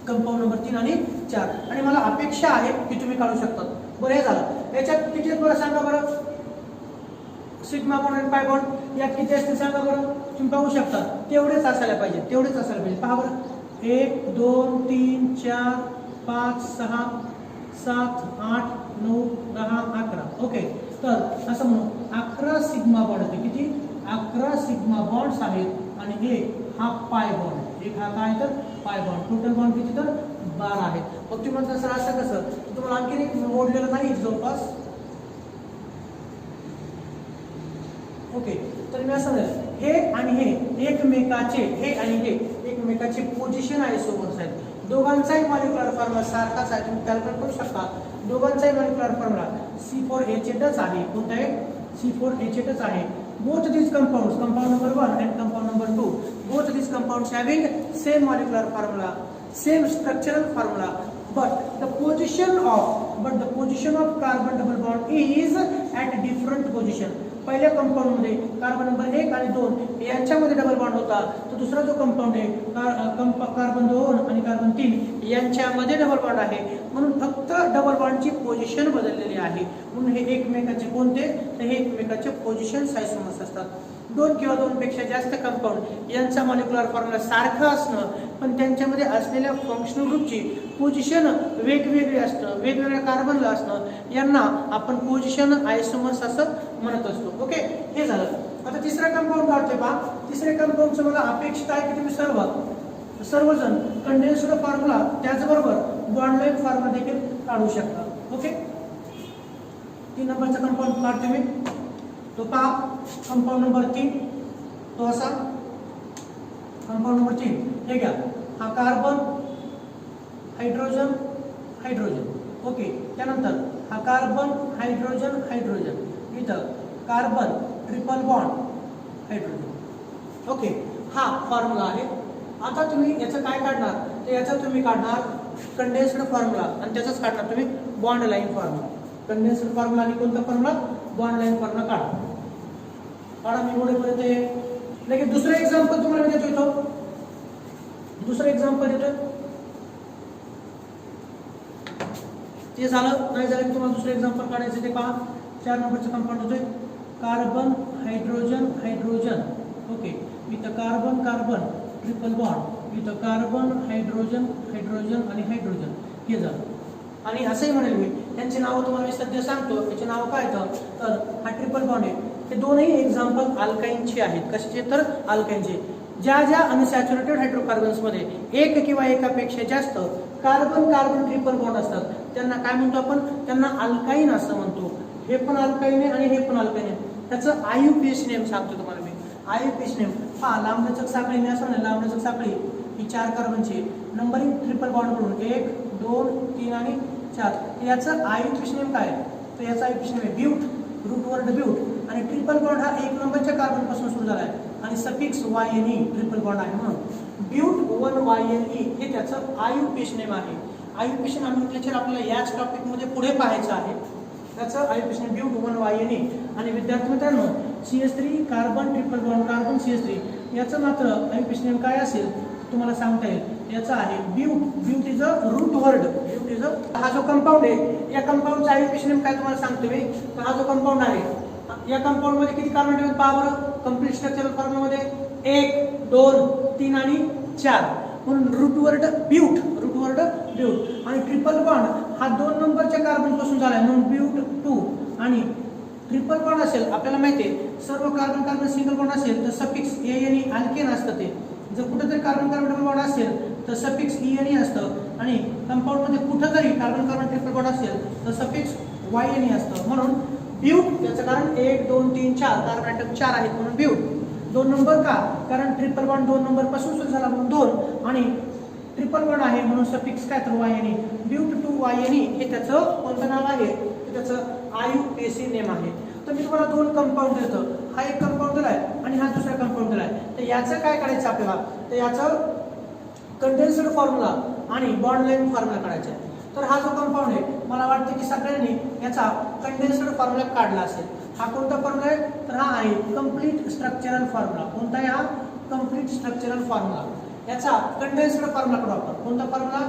कंपाऊंड नंबर 3 आणि 4. आणि मला अपेक्षा आहे की तुम्ही काढू शकता. बरं, हे झालं. याच्यात किती आहेत बरं सांगा बरं, सिग्मा बॉन्ड आणि पाय बॉन्ड यात किती असतील सांगा बरं, तुम्ही पाहू शकता. तेवढेच असायला पाहिजे, तेवढेच असायला पाहिजे. पहा बरं, 1 2 3 4 5 6 7 8 9 10 11. ओके, तर असं म्हणू 11 सिग्मा बॉन्ड होते. किती, 11 सिग्मा बॉन्ड्स आहेत आणि एक हा पाय बॉन्ड, एक हा काय तर पाय बॉन्ड. टोटल बॉन्ड किती तर 12 आहेत. मग तुम्ही म्हणता सर असं कसं, तुम्हाला आणखी एक मोडलेलं नाही जवळपास. ओके, तर मी असं म्हणेन हे आणि हे एकमेकाचे, हे आणि हे एकमेकाचे पोझिशन आयसोमर्स आहेत. दोघांचाही मॉलिक्युलर फॉर्म्युला सारखाच आहे, तुम्ही कॅल्क्युलेट करू शकता. दोघांचाही मॉलिक्युलर फॉर्म्युला C4H8च आहे. कोणता आहे, C4H8च आहे. Both these compounds, compound number 1 and compound number 2, both these compounds having same molecular formula, same structural formula, but the position of carbon double bond is at different position. पहिल्या compound मध्ये carbon number 1 आणि 2 यांच्यामध्ये double bond होता, तर दुसरा जो compound आहे carbon 2 आणि कार्बन 3 यांच्यामध्ये डबल बॉन्ड आहे. म्हणून फक्त डबल बॉन्डची पोझिशन बदललेली आहे. म्हणून हे एकमेकाचे कोणते, तर हे एकमेकाचे पोझिशन आयसोमर्स असतात. 2 किंवा 2 पेक्षा जास्त कंपाऊंड यांचा मॉलिक्युलर फॉर्म्युला सारखा असणं, पण त्यांच्यामध्ये असलेल्या फंक्शनल ग्रुपची पोझिशन वेगवेगळी असणं, वेगवेगळ्या कार्बनला असणं, यांना आपण पोझिशन आयसोमर्स असं म्हणत असतो. ओके, हे झालं. आता तिसरा कंपाऊंड काढतोय पहा. तिसऱ्या कंपाऊंडचं मला अपेक्षित आहे की तुम्ही सर्व सर्वजण कंडेन्स्ड फॉर्म्युला त्याचबरोबर बॉन्ड लाईन फॉर्म्युला देखील काढू शकता. ओके, 3 नंबरचा कंपाऊंड काढतो मी. तो पहा कंपाऊंड नंबर 3, तो असा कंपाऊंड नंबर 3 हे घ्या. हा कार्बन हायड्रोजन हायड्रोजन. ओके, त्यानंतर हा कार्बन हायड्रोजन हायड्रोजन, इथं carbon triple bond hydrogen. Okay, हा फॉर्म्युला आहे. आता तुम्ही याचं काय काढणार, तर याचं तुम्ही काढणार कंडेन्स्ड फॉर्म्युला आणि त्याचाच काढणार तुम्ही bond line formula. Condensed formula आणि कोणता फॉर्म्युला, बॉन्ड लाईन फॉर्म्युला काढा मी एवढेपर्यंत हे. लगेच दुसरं एक्झाम्पल तुम्हाला मी देतो इथं. दुसरं एक्झाम्पल देतो, ते झालं. नाही झालं की तुम्हाला दुसरं एक्झाम्पल काढायचं. ते पहा 4 नंबरचं कंपाऊंड होतोय कार्बन हायड्रोजन हायड्रोजन. ओके, इथं कार्बन कार्बन ट्रिपल बॉन्ड, इथं कार्बन हायड्रोजन हायड्रोजन आणि हायड्रोजन हे झालं. आणि असंही म्हणेल मी, त्यांची नावं तुम्हाला मी सध्या सांगतो. याचे नाव काय येतं, तर हा ट्रिपल बॉन्ड आहे. हे दोनही एक्झाम्पल अल्काईनचे आहेत. कशाचे, तर अल्काईनचे. ज्या ज्या अनसॅच्युरेटेड हायड्रोकार्बन्समध्ये एक किंवा एकापेक्षा जास्त कार्बन कार्बन ट्रिपल बॉन्ड असतात त्यांना काय म्हणतो आपण, त्यांना अल्काईन असं म्हणतो. हे पण अल्काईन आहे आणि हे पण अल्काईन आहे. त्याचं IUPAC नेम सांगतो तुम्हाला मी. IUPAC नेम हा लांबलचक साखळी मी असं म्हणलं, लांबलचक साखळी ही 4 कार्बनची नंबरिंग ट्रिपल बॉन्ड करून 1 2 3 आणि 4. याचं IUPAC नेम काय, तर याचा IUPAC नेम आहे ब्यूट, रूट वर्ड ब्यूट. आणि ट्रिपल बॉन्ड हा 1 नंबरच्या कार्बन पासून सुरू झाला आहे आणि सफिक्स YNE ट्रिपल बॉन्ड आहे म्हणून ब्यूट 1YNE हे त्याचं IUPAC नेम आहे. IUPAC नॉमेनक्लेचर आपल्याला याच टॉपिक मध्ये पुढे पाहायचं आहे. त्याचं IUPAC नेम ब्यूट 1YNE. आणि विद्यार्थी मित्रांनो, CH3 carbon triple bond carbon CH3 याचं मात्र IUPAC नेम काय असेल तुम्हाला सांगता येईल. याचा आहे but. But is a root word. But is a, हा जो कंपाऊंड आहे या कंपाऊंडचा IUPAC नेम काय तुम्हाला सांगतो मी. तर हा जो कंपाऊंड आहे या कंपाऊंड मध्ये किती कार्बन ठेवून पहा बरं. कंप्लीट स्ट्रक्चरल फॉर्म्युला मध्ये 1 2 3 आणि 4 म्हणून root word but, root word but. आणि ट्रिपल बॉन्ड हा 2 नंबरच्या कार्बन पासून झाला म्हणून ब्यूट 2. आणि ट्रिपल बॉन्ड असेल आपल्याला माहिती आहे सर्व कार्बन कार्बन सिंगल बॉन्ड असेल तर सफिक्स ANE अल्केन असतं. ते जर कुठेतरी कार्बन कार्बन डबल बॉन्ड असेल तर सफिक्स ENE असतं. आणि कंपाऊंड मध्ये कुठेतरी कार्बन कार्बन ट्रिपल बॉन्ड असेल तर सफिक्स YNE असतं. म्हणून ब्यूट याचं कारण 1 2 3 4 कार्बन ॲटम 4 आहेत म्हणून ब्यूट. 2 नंबर का, कारण ट्रिपल बॉन्ड 2 नंबर पासून सुरू झाला म्हणून 2 आणि ट्रिपल बॉन्ड आहे म्हणून सफिक्स काय तर YNE. ब्यूट 2YNE हे त्याचं कोणतं नाव आहे, त्याचं IUPAC नेम आहे. तर मी तुम्हाला 2 कंपाऊंड देतो. हा एक कंपाऊंड दिलाय आणि हा दुसरा कंपाऊंड दिलाय. तर याचं काय करायचं आपल्याला, तर याचं कंडेन्स्ड फॉर्म्युला आणि बॉन्ड लाईन फॉर्म्युला काढायचा आहे. तर हा जो कंपाऊंड आहे मला वाटतं की सगळ्यांनी याचा कंडेन्स्ड फॉर्म्युला काढला असेल. हा कोणता फॉर्म्युला आहे, तर हा आहे कंप्लीट स्ट्रक्चरल फॉर्म्युला. कोणता आहे हा, कंप्लीट स्ट्रक्चरल फॉर्म्युला. याचा कंडेन्स्ड फॉर्म्युला काढू आपण. कोणता फॉर्म्युला,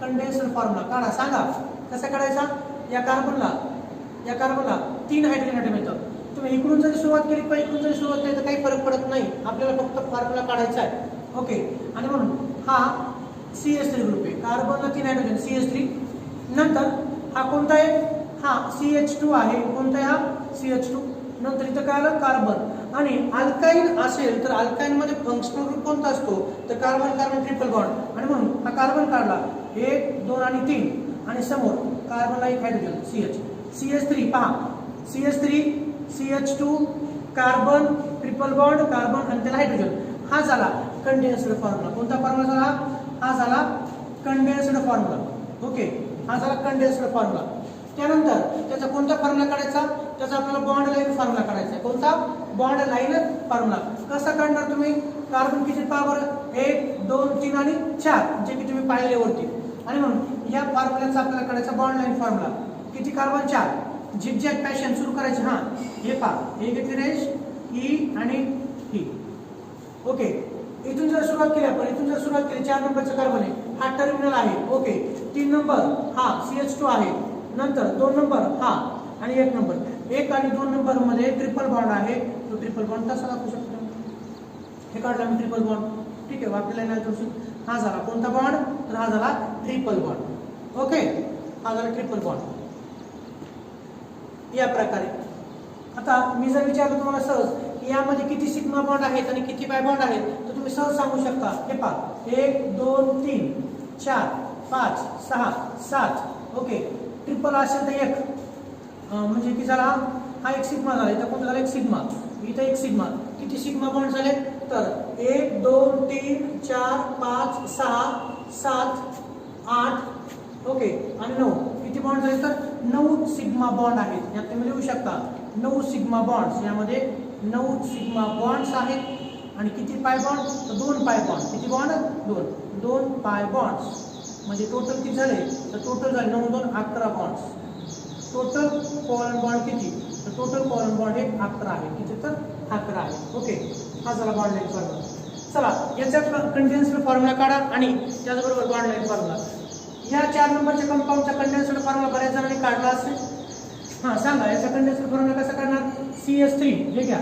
कंडेन्स्ड फॉर्म्युला काढा. सांगा कसा काढायचा. या कार्बनला 3 हायड्रोजन ॲटम येतं. तुम्ही इकडून जरी सुरुवात केली किंवा इकडून जरी सुरुवात केली तर काही फरक पडत नाही. आपल्याला फक्त फॉर्म्युला काढायचा आहे. ओके, आणि म्हणून हा CH3 ग्रुप आहे. कार्बनला 3 हायड्रोजन CH3. नंतर हा कोणता आहे, हा CH2 आहे. कोणता आहे हा, CH2. नंतर इथं काय आलं, कार्बन. आणि अल्काईन असेल तर अल्काईन मध्ये फंक्शनल ग्रुप कोणता असतो, तर कार्बन कार्बन ट्रिपल बॉन्ड. आणि म्हणून हा कार्बन काढला 1 2 आणि 3 आणि समोर कार्बनला 1 हायड्रोजन CH. CH3 पहा, CH3 CH2 carbon triple bond carbon आणि त्याला हायड्रोजन. हा झाला कंडेन्स्ड फॉर्म्युला. कोणता फॉर्म्युला झाला, हा झाला कंडेन्स्ड फॉर्म्युला. ओके, हा झाला कंडेन्स्ड फॉर्म्युला. त्यानंतर त्याचा कोणता फॉर्म्युला काढायचा, त्याचा आपल्याला बॉन्ड लाईन फॉर्म्युला काढायचा आहे. कोणता, बॉन्ड लाईन फॉर्म्युला. कसा काढणार तुम्ही, कार्बन किती पहा बरं, 1 2 3 आणि 4 जे की तुम्ही पाहिले वरती. आणि म्हणून या फॉर्म्युल्याचा आपल्याला काढायचा बॉन्ड लाईन फॉर्म्युला. किती कार्बन 4, झिगझॅग पॅशन सुरू करायचे. हा हे पहा, हे घेतली रेष ही आणि ही. ओके, इथून जर सुरुवात केली आपण, इथून जर सुरुवात केली 4 नंबरचं कार्बन आहे, हा टर्मिनल आहे. ओके, 3 नंबर हा CH2 आहे. नंतर 2 नंबर हा आणि 1 नंबर. 1 आणि 2 नंबर मध्ये ट्रिपल बॉन्ड आहे. तो ट्रिपल बॉन्ड कसा दाखवू शकतो, हे काढला मी ट्रिपल बॉन्ड. ठीक आहे, वापरलेला नाही. हा झाला कोणता बॉन्ड, तर हा झाला ट्रिपल बॉन्ड. ओके, हा झाला ट्रिपल बॉन्ड या प्रकारे. आता मी जर विचारलं तुम्हाला सहज की यामध्ये किती सिग्मा बॉन्ड आहेत आणि किती पाय बॉन्ड आहेत तर तुम्ही सहज सांगू शकता. हे पहा, 1 2 3 4 5 6 7 ओके ट्रिपल असेल तर एक म्हणजे किती झाला हा एक सिग्मा झाला इथं कोणता झाला एक सिग्मा इथं एक सिग्मा किती सिग्मा बॉन्ड झाले तर 1 2 3 4 5 6 7 8 ओके आणि 9 किती बॉन्ड झाले तर 9 सिग्मा बॉन्ड आहेत यात तुम्ही लिहू शकता 9 सिग्मा बॉन्ड्स यामध्ये 9 सिग्मा बॉन्ड्स आहेत आणि किती पाय बॉन्ड तर 2 पाय बॉन्ड किती बॉन्ड 2 पाय बॉन्ड्स म्हणजे टोटल किती झाले तर टोटल झाले 9 2 11 बॉन्ड्स टोटल कोव्हॅलेंट बॉन्ड किती तर टोटल कोव्हॅलेंट बॉन्ड हे 11 आहे किती तर 11 आहे ओके हा झाला बॉन्ड लाईन फॉर्म्युला चला याचा कंडेन्स्ड फॉर्म्युला काढा आणि त्याचबरोबर बॉन्ड लाईन फॉर्म्युला या 4 नंबरच्या कंपाऊंडचा कंडेन्स्ड फॉर्म्युला बऱ्याच जणांनी काढला असेल हां सांगा याचा कंडेन्स्ड फॉर्म्युला कसा काढणार CH3 हे घ्या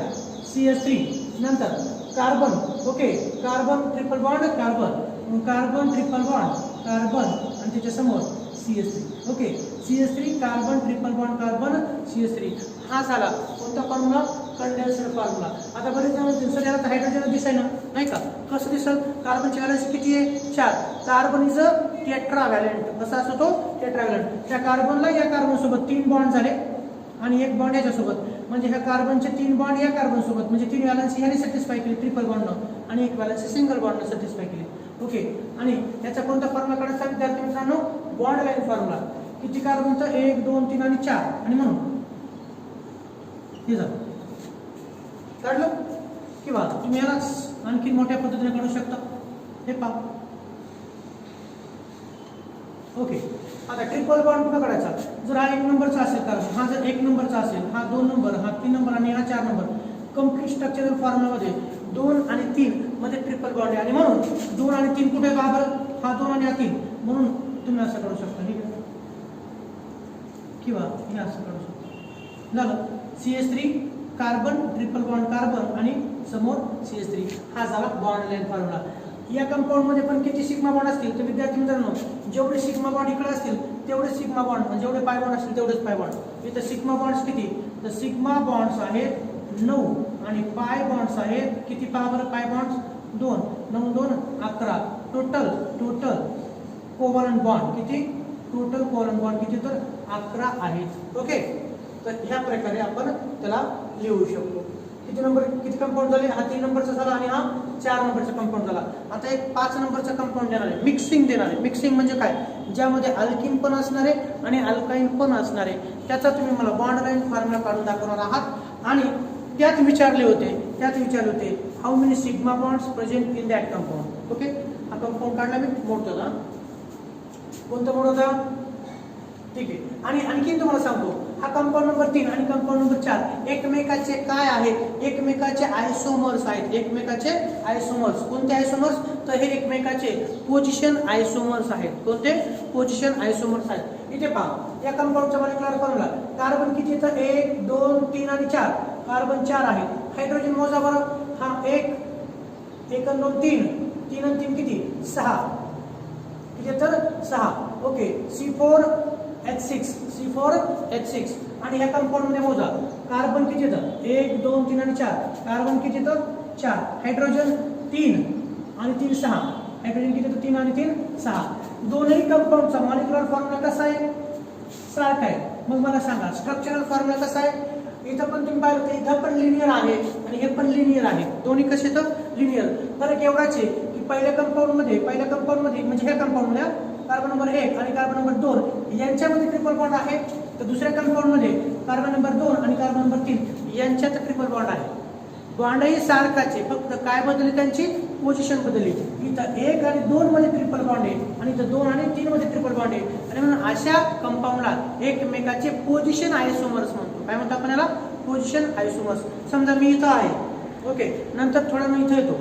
CH3 नंतर carbon okay carbon triple bond carbon carbon triple bond carbon आणि त्याच्या समोर CH3 okay CH3 carbon triple bond carbon CH3 हा झाला कोणता फॉर्म्युला कंडेन्स्ड फॉर्म्युला आता बरेच जण सर याला हायड्रोजन दिसाय ना नाही का कसं दिसल कार्बनची व्हॅलेन्सी किती आहे 4 कार्बन इज अ टेट्राव्हॅलेंट कसा असतो तो टेट्राव्हॅलेंट त्या कार्बनला या कार्बन सोबत 3 बॉन्ड झाले आणि एक बॉन्ड याच्यासोबत म्हणजे ह्या कार्बनचे 3 बॉन्ड या कार्बन सोबत म्हणजे 3 व्हॅलेन्सी ह्याने सॅटिस्फाय केली ट्रिपल बॉन्डनं आणि एक व्हॅलेन्सी सिंगल बॉन्डनं सॅटिस्फाय केली ओके आणि याचा कोणता फॉर्म्युला काढायचा विद्यार्थी मित्रांनो बॉन्ड लाईन फॉर्म्युला किती कार्बनचं 1 2 3 आणि 4 आणि म्हणून हे झालं काढलं किंवा तुम्ही याला आणखी मोठ्या पद्धतीने काढू शकता हे पहा ओके आता ट्रिपल बॉन्ड कुठं काढायचा जर हा 1 नंबरचा असेल कार्बन हा जर 1 नंबरचा असेल हा 2 नंबर हा 3 नंबर आणि हा 4 नंबर कंप्लीट स्ट्रक्चरल फॉर्म्युलामध्ये 2 आणि 3 मध्ये ट्रिपल बॉन्ड आहे आणि म्हणून 2 आणि 3 कुठे का बरं हा 2 आणि हा 3 म्हणून तुम्ही असं करू शकता ठीक आहे किंवा हे असं करू शकता झालं CH3 carbon triple bond carbon आणि समोर CH3 हा झाला बॉन्ड लाईन फॉर्म्युला या कंपाऊंड मध्ये पण किती सिग्मा बॉन्ड असतील तर विद्यार्थी मित्रांनो जेवढे सिग्मा बॉन्ड इकडे असतील तेवढे सिग्मा बॉन्ड म्हणजे जेवढे पाय बॉन्ड असतील तेवढेच पाय बॉन्ड इथे सिग्मा बॉन्ड्स किती तर सिग्मा बॉन्ड्स आहेत 9 आणि पाय बॉन्ड्स आहेत किती पहा बरं पाय बॉन्ड्स 2 9 2 11 टोटल कोव्हॅलेंट बॉन्ड किती टोटल कोव्हॅलेंट बॉन्ड किती तर 11 आहेत ओके तर ह्या प्रकारे आपण त्याला लिहू शकतो किती नंबर किती कंपाऊंड झाले हा 3 नंबरचा झाला आणि हा 4 नंबरचा कंपाऊंड झाला आता एक 5 नंबरचा कंपाऊंड देणार आहे मिक्सिंग देणार आहे मिक्सिंग म्हणजे काय ज्यामध्ये अल्किन पण असणार आहे आणि अल्काइन पण असणार आहे त्याचा तुम्ही मला बॉन्ड लाईन फॉर्म्युला काढून दाखवणार आहात आणि त्यात विचारले होते how many sigma bonds present in that compound okay हा कंपाऊंड काढला मी मोडतो ना कोणता मोड होता ठीक आहे आणि आणखी तुम्हाला सांगतो हा कंपाऊंड नंबर 3 आणि कंपाऊंड नंबर 4 एकमेकाचे काय आहेत एकमेकाचे आयसोमर्स आहेत एकमेकाचे आयसोमर्स कोणते आयसोमर्स तर हे एकमेकाचे पोझिशन आयसोमर्स आहेत कोणते पोझिशन आयसोमर्स आहेत इथे पहा या कंपाऊंडचा मॉलिक्युलर फॉर्म्युला कार्बन किती तर 1 2 3 आणि 4 कार्बन 4 आहे हायड्रोजन मोजा बरं हा 1 1 2 3 3 आणि 3 किती 6 किती तर 6 ओके C4H6 आणि ह्या कंपाऊंड मध्ये मोजा कार्बन किती येतं 1 2 3 आणि 4 कार्बन किती येतं 4 हायड्रोजन 3 आणि 3 6 हायड्रोजन किती येतं 3 आणि 3 6 दोन्ही कंपाऊंडचा मॉलिक्युलर फॉर्म्युला कसा आहे सारखा आहे मग मला सांगा स्ट्रक्चरल फॉर्म्युला कसा आहे इथं पण तुम्ही पाहिलं तर इथं पण लिनियर आहे आणि हे पण लिनियर आहे दोन्ही कसे तर लिनियर फरक एवढाच आहे की पहिल्या कंपाऊंड मध्ये म्हणजे ह्या कंपाऊंड मध्ये कार्बन नंबर 1 आणि कार्बन नंबर 2 यांच्यामध्ये ट्रिपल बॉन्ड आहे तर दुसऱ्या कंपाऊंड मध्ये कार्बन नंबर 2 आणि कार्बन नंबर 3 यांच्यात ट्रिपल बॉन्ड आहे बॉन्डही सारखाच आहे फक्त काय बदलली त्यांची पोझिशन बदलली इथं 1 आणि 2 मध्ये ट्रिपल बॉन्ड आहे आणि इथं 2 आणि 3 मध्ये ट्रिपल बॉन्ड आहे आणि म्हणून अशा कंपाऊंडला एकमेकाचे पोझिशन आयसोमर्स म्हणतो काय म्हणतो आपण याला पोझिशन आयसोमर्स समजा मी इथं आहे ओके नंतर थोडा मी इथं येतो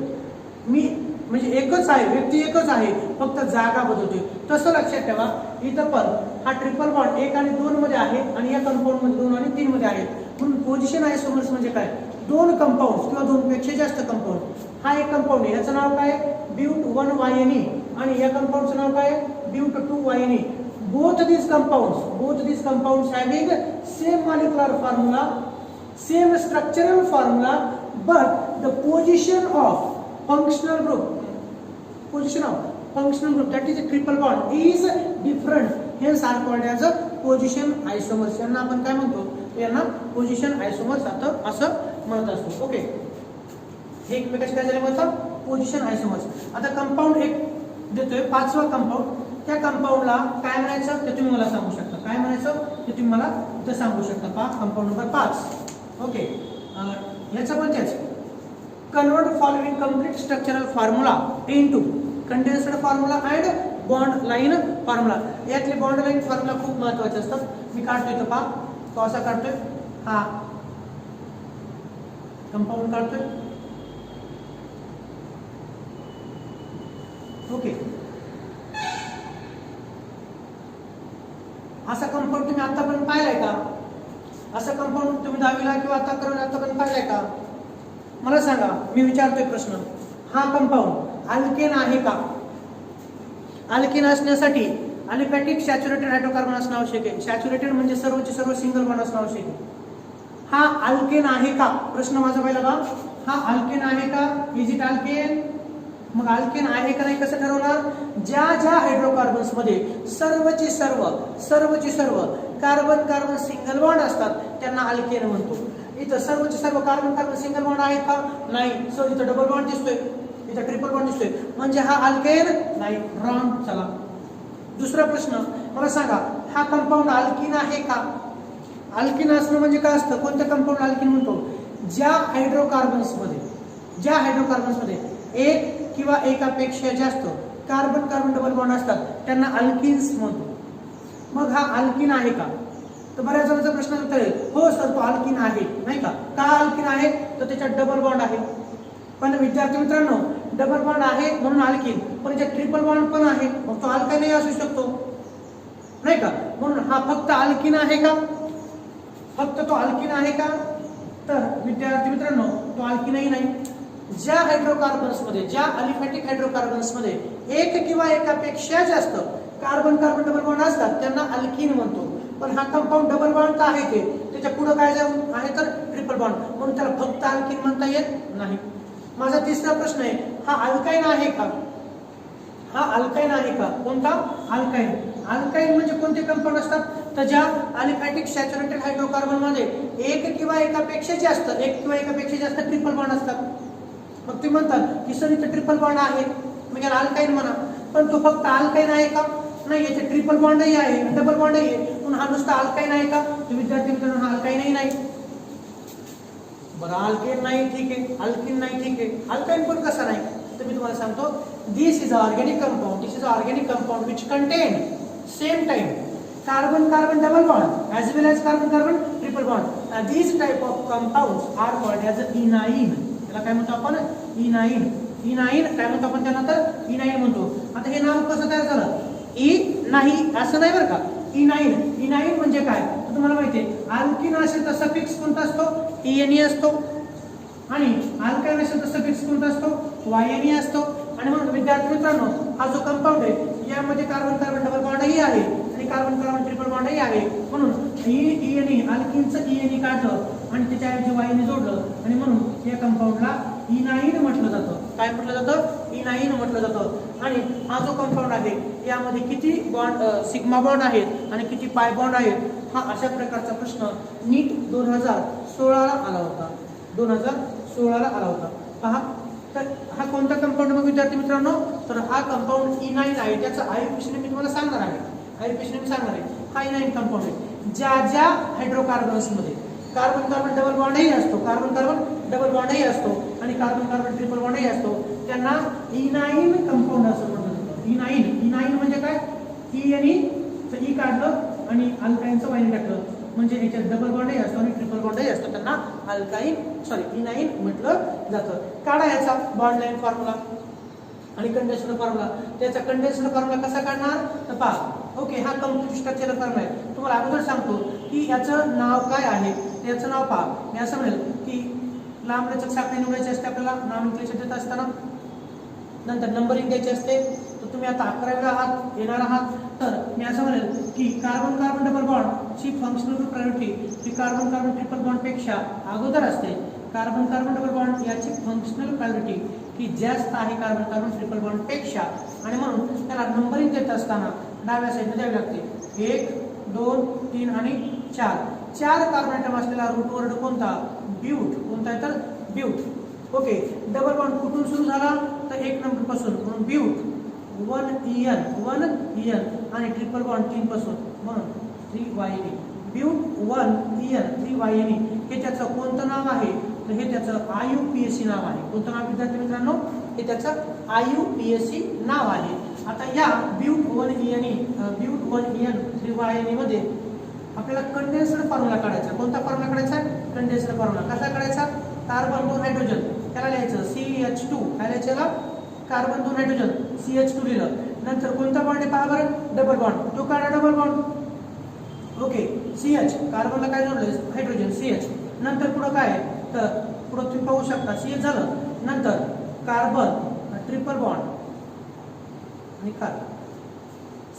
मी म्हणजे एकच आहे व्यक्ती एकच आहे फक्त जागा बदलते तसं लक्षात ठेवा इथं पण हा ट्रिपल बॉन्ड 1 आणि 2 मध्ये आहे आणि या कंपाऊंड मध्ये 2 आणि 3 मध्ये आहे म्हणून पोझिशन आयसोमर्स म्हणजे काय दोन कंपाऊंड किंवा 2 पेक्षा जास्त कंपाऊंड हा एक कंपाऊंड आहे याचं नाव काय ब्यूट 1YNE आणि या कंपाऊंडचं नाव काय ब्यूट 2YNE both these compounds having same molecular formula same structural formula but the position of functional group position of functional group that is a triple bond is different, hence are called as a position isomers. यांना आपण काय म्हणतो, यांना position आयसोमर्स असं म्हणत असतो. Okay, हे एकमेकांशी काय झाले म्हणतात, पोझिशन आयसोमर्स. आता कंपाऊंड एक देतोय, पाचवा कंपाऊंड. त्या कंपाऊंडला काय म्हणायचं ते तुम्ही मला सांगू शकता. काय म्हणायचं ते तुम्ही मला इथं सांगू शकता. पहा कंपाऊंड नंबर 5. ओके, याचं पण तेच, convert following complete structural formula into condensed formula and bond line formula. यातले बॉन्ड लाईन फॉर्म्युला खूप महत्त्वाचे असतात. मी काढतोय तो, पहा तो असा काढतोय, हा कंपाऊंड काढतोय. ओके, असा कंपाऊंड तुम्ही आतापर्यंत पाहिलाय का? असं कंपाऊंड तुम्ही 10वीला किंवा आतापर्यंत पाहिलाय का? मला सांगा, मी विचारतोय प्रश्न. हा कंपाऊंड अल्केन आहे का? अल्केन असण्यासाठी अलिफॅटिक सॅच्युरेटेड हायड्रोकार्बन असणं आवश्यक आहे. सॅच्युरेटेड म्हणजे सर्वचे सर्व सिंगल बॉन्ड असणं आवश्यक आहे. हा अल्केन आहे का? प्रश्न माझा पहिला बा, हा अल्केन आहे का? Is it alkane? मग अल्केन आहे का नाही कसं ठरवणार? ज्या ज्या हायड्रोकार्बन्स मध्ये सर्वचे सर्व कार्बन कार्बन सिंगल बॉन्ड असतात त्यांना अल्केन म्हणतो. इथं सर्वचे सर्व कार्बन कार्बन सिंगल बॉन्ड आहेत का? नाही. सो इथं डबल बॉन्ड दिसतोय, इथं ट्रिपल बॉन्ड दिसतोय, म्हणजे हा अल्केन नाही. रॉंग. चला दुसरा प्रश्न, मला सांगा, हा कंपाऊंड अल्किन आहे का? अल्किन असणं म्हणजे काय असतं? कोणतं कंपाऊंड अल्किन म्हणतो? ज्या हायड्रोकार्बन्स मध्ये एक किंवा एकापेक्षा जास्त कार्बन कार्बन डबल बॉन्ड असतात त्यांना अल्किन्स म्हणतो. मग हा अल्किन आहे का? तर बऱ्याच जणांचा प्रश्न उत्तर आहे, हो सर तो अल्किन आहे. नाही का? का अल्किन आहे? तर त्याच्यात डबल बॉन्ड आहे. पण विद्यार्थी मित्रांनो, डबल बॉन्ड आहे म्हणून अल्किन, पण त्याच्यात ट्रिपल बॉन्ड पण आहे, मग तो अल्काइनही असू शकतो. नाही का? म्हणून हा फक्त अल्किन आहे का? फक्त तो अल्किन आहे का? तर विद्यार्थी मित्रांनो, तो अल्किनही नाही. ज्या हायड्रोकार्बन्स मध्ये, ज्या अलिफॅटिक हायड्रोकार्बन्स मध्ये एक किंवा एकापेक्षा जास्त कार्बन कार्बन डबल बॉन्ड असतात त्यांना अल्किन म्हणतो. पण हा कंपाऊंड डबल बॉन्ड का आहे? त्याच्या पुढे काय जाऊन आहे तर ट्रिपल बॉन्ड, म्हणून त्याला फक्त अल्किन म्हणता येत नाही. माझा तिसरा प्रश्न आहे, हा अल्काइन आहे का? हा अल्काइन आहे का? कोणता? अल्काइन. अल्काइन म्हणजे कोणते कंपाऊंड असतात? तर ज्या अलिफॅटिक सॅच्युरेटेड हायड्रोकार्बन मध्ये एक किंवा एकापेक्षा जास्त ट्रिपल बॉन्ड असतात. मग तुम्ही म्हणतात की सर इथे ट्रिपल बॉन्ड आहे, मग याला अल्काइन म्हणा. पण तो फक्त अल्काइन आहे का? नाही, याचे ट्रिपल बॉन्डही आहे, डबल बॉन्डही आहे, म्हणून हा नुसता अल्काइन आहे का? तर विद्यार्थी मित्रांनो, हा अल्काइनही नाही. बरं, अल्केन नाही, ठीक आहे. अल्किन नाही, ठीक आहे. अल्काइन पण कसा नाही? तर मी तुम्हाला सांगतो, this is organic compound which contain same time carbon carbon double bond as well as carbon carbon triple bond. These type of compounds are called as enine. त्याला काय म्हणतो आपण? इनाइन. इनाइन काय म्हणतो आपण? त्यानंतर इनाइन म्हणतो. आता हे नाव कसं तयार झालं? ई नाही असं नाही बरं का. इनाइन. इनाइन म्हणजे काय? तर तुम्हाला माहिती आहे, अल्किन असेल तर सफिक्स कोणता असतो? ईएनई असतो, आणि अल्काइन असेल तर सफिक्स कोणता असतो? वायएनई असतो. आणि म्हणून विद्यार्थी मित्रांनो, हा जो कंपाऊंड आहे यामध्ये कार्बन कार्बन डबल बॉन्डही आहे आणि कार्बन कार्बन ट्रिपल बॉन्डही आहे. म्हणून ईएनई, अल्किनचं ईएनई काढलं आणि त्याच्याऐवजी वायएनई जोडलं, आणि म्हणून या कंपाऊंडला इनाइन म्हटलं जातं. काय म्हटलं जातं? इनाइन म्हटलं जातं. आणि हा जो कंपाऊंड आहे यामध्ये किती बॉन्ड, सिग्मा बॉन्ड आहेत आणि किती पाय बॉन्ड आहेत, हा अशा प्रकारचा प्रश्न नीट 2016ला आला होता. 2016ला आला होता. पहा, तर हा कोणता कंपाऊंड मग विद्यार्थी मित्रांनो? तर हा कंपाऊंड इनाइन आहे. त्याचं आयुर्पेशन मी तुम्हाला सांगणार आहे. हा इनाइन कंपाऊंड आहे. ज्या ज्या हायड्रोकार्बन्स मध्ये कार्बन कार्बन डबल बॉन्डही असतो, कार्बन कार्बन डबल बॉन्डही असतो आणि कार्बन कार्बन ट्रिपल बॉन्डही असतो, त्यांना इनाइन कंपाऊंड असं म्हटलं जातं. इनाइन म्हणजे काय? ईएनई चं ई काढलं आणि अल्काइनचं वाईन टाकलं, म्हणजे याच्यात डबल बॉन्डही असतो आणि ट्रिपल बॉन्डही असतो, त्यांना इनाइन म्हटलं जातं. काढा याचा बॉन्ड लाईन फॉर्म्युला आणि कंडेन्स्ड फॉर्म्युला. त्याचा कंडेन्स्ड फॉर्म्युला कसा काढणार? तर पहा, ओके, हा कंप्लीट स्ट्रक्चरल फॉर्म्युला आहे. तुम्हाला अगोदर सांगतो की याचं नाव काय आहे. याचं नाव पहा, मी असं म्हणेल की लांब लचक साखळी निवडायची असते आपल्याला नॉमेनक्लेचर देत असताना, नंतर नंबरिंग द्यायची असते. तर तुम्ही आता 11वीला आहात, येणार आहात, तर मी असं म्हणेल की कार्बन कार्बन डबल बॉन्ड ची फंक्शनल ग्रुप प्रायोरिटी ही कार्बन कार्बन ट्रिपल बॉन्ड पेक्षा अगोदर असते. कार्बन कार्बन डबल बॉन्ड याची फंक्शनल प्रायोरिटी की जास्त आहे कार्बन कार्बन ट्रिपल बॉन्ड पेक्षा, आणि म्हणून त्याला नंबरिंग देत असताना डाव्या साईडने द्यावी लागते. 1 2 3 आणि 4. 4 कार्बन ॲटम असलेला रूट वर्ड कोणता? ब्यूट. कोणता आहे तर ब्यूट. ओके, डबल बॉन्ड कुठून सुरू झाला तर 1 नंबर पासून, म्हणून ब्यूट 1 EN आणि ट्रिपल बॉन्ड 3 पासून, म्हणून 3YNE. ब्यूट 1 EN 3YNE हे त्याचं कोणतं नाव आहे तर हे त्याचं IUPAC नाव आहे. कोणतं नाव विद्यार्थी मित्रांनो? हे त्याचं IUPAC नाव आहे. आता या ब्यूट 1 EN 3YNE मध्ये आपल्याला कंडेन्सड फॉर्म्युला काढायचा. कोणता फॉर्म्युला काढायचा? Condensed formula. कसा काढायचा? कार्बन 2 हायड्रोजन त्याला लिहायचं CH2. काय लिहायचं? कार्बन 2 हायड्रोजन CH2 लिहिलं. नंतर कोणता बॉन्ड आहे पहा बरं? Double bond. तो काढा डबल बॉन्ड. ओके, CH कार्बनला काय जोडलं? Hydrogen CH. नंतर पुढं काय तर पुढं तुम्ही पाहू शकता CH झालं. नंतर कार्बन ट्रिपल बॉन्ड आणि carbon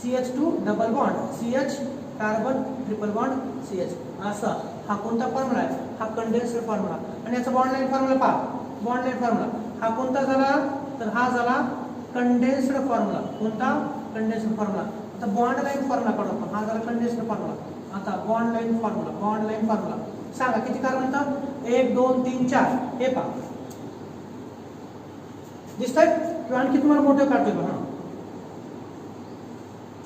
CH2 double bond CH carbon triple bond CH. असा हा कोणता फॉर्म्युला आहे? हा कंडेन्सड फॉर्म्युला. आणि याचा बॉन्ड लाईन फॉर्म्युला पहा. बॉन्ड लाईन फॉर्म्युला हा कोणता झाला तर हा झाला कंडेन्सड फॉर्म्युला. कोणता? Condensed formula. आता बॉन्ड लाईन फॉर्म्युला काढू आपण. हा झाला कंडेन्सड फॉर्म्युला. आता बॉन्ड लाईन फॉर्म्युला सांगा किती कार्बन येतं? 1 2 3 4. हे पहा दिसतंय किंवा आणखी तुम्हाला मोठं काढतोय पहा.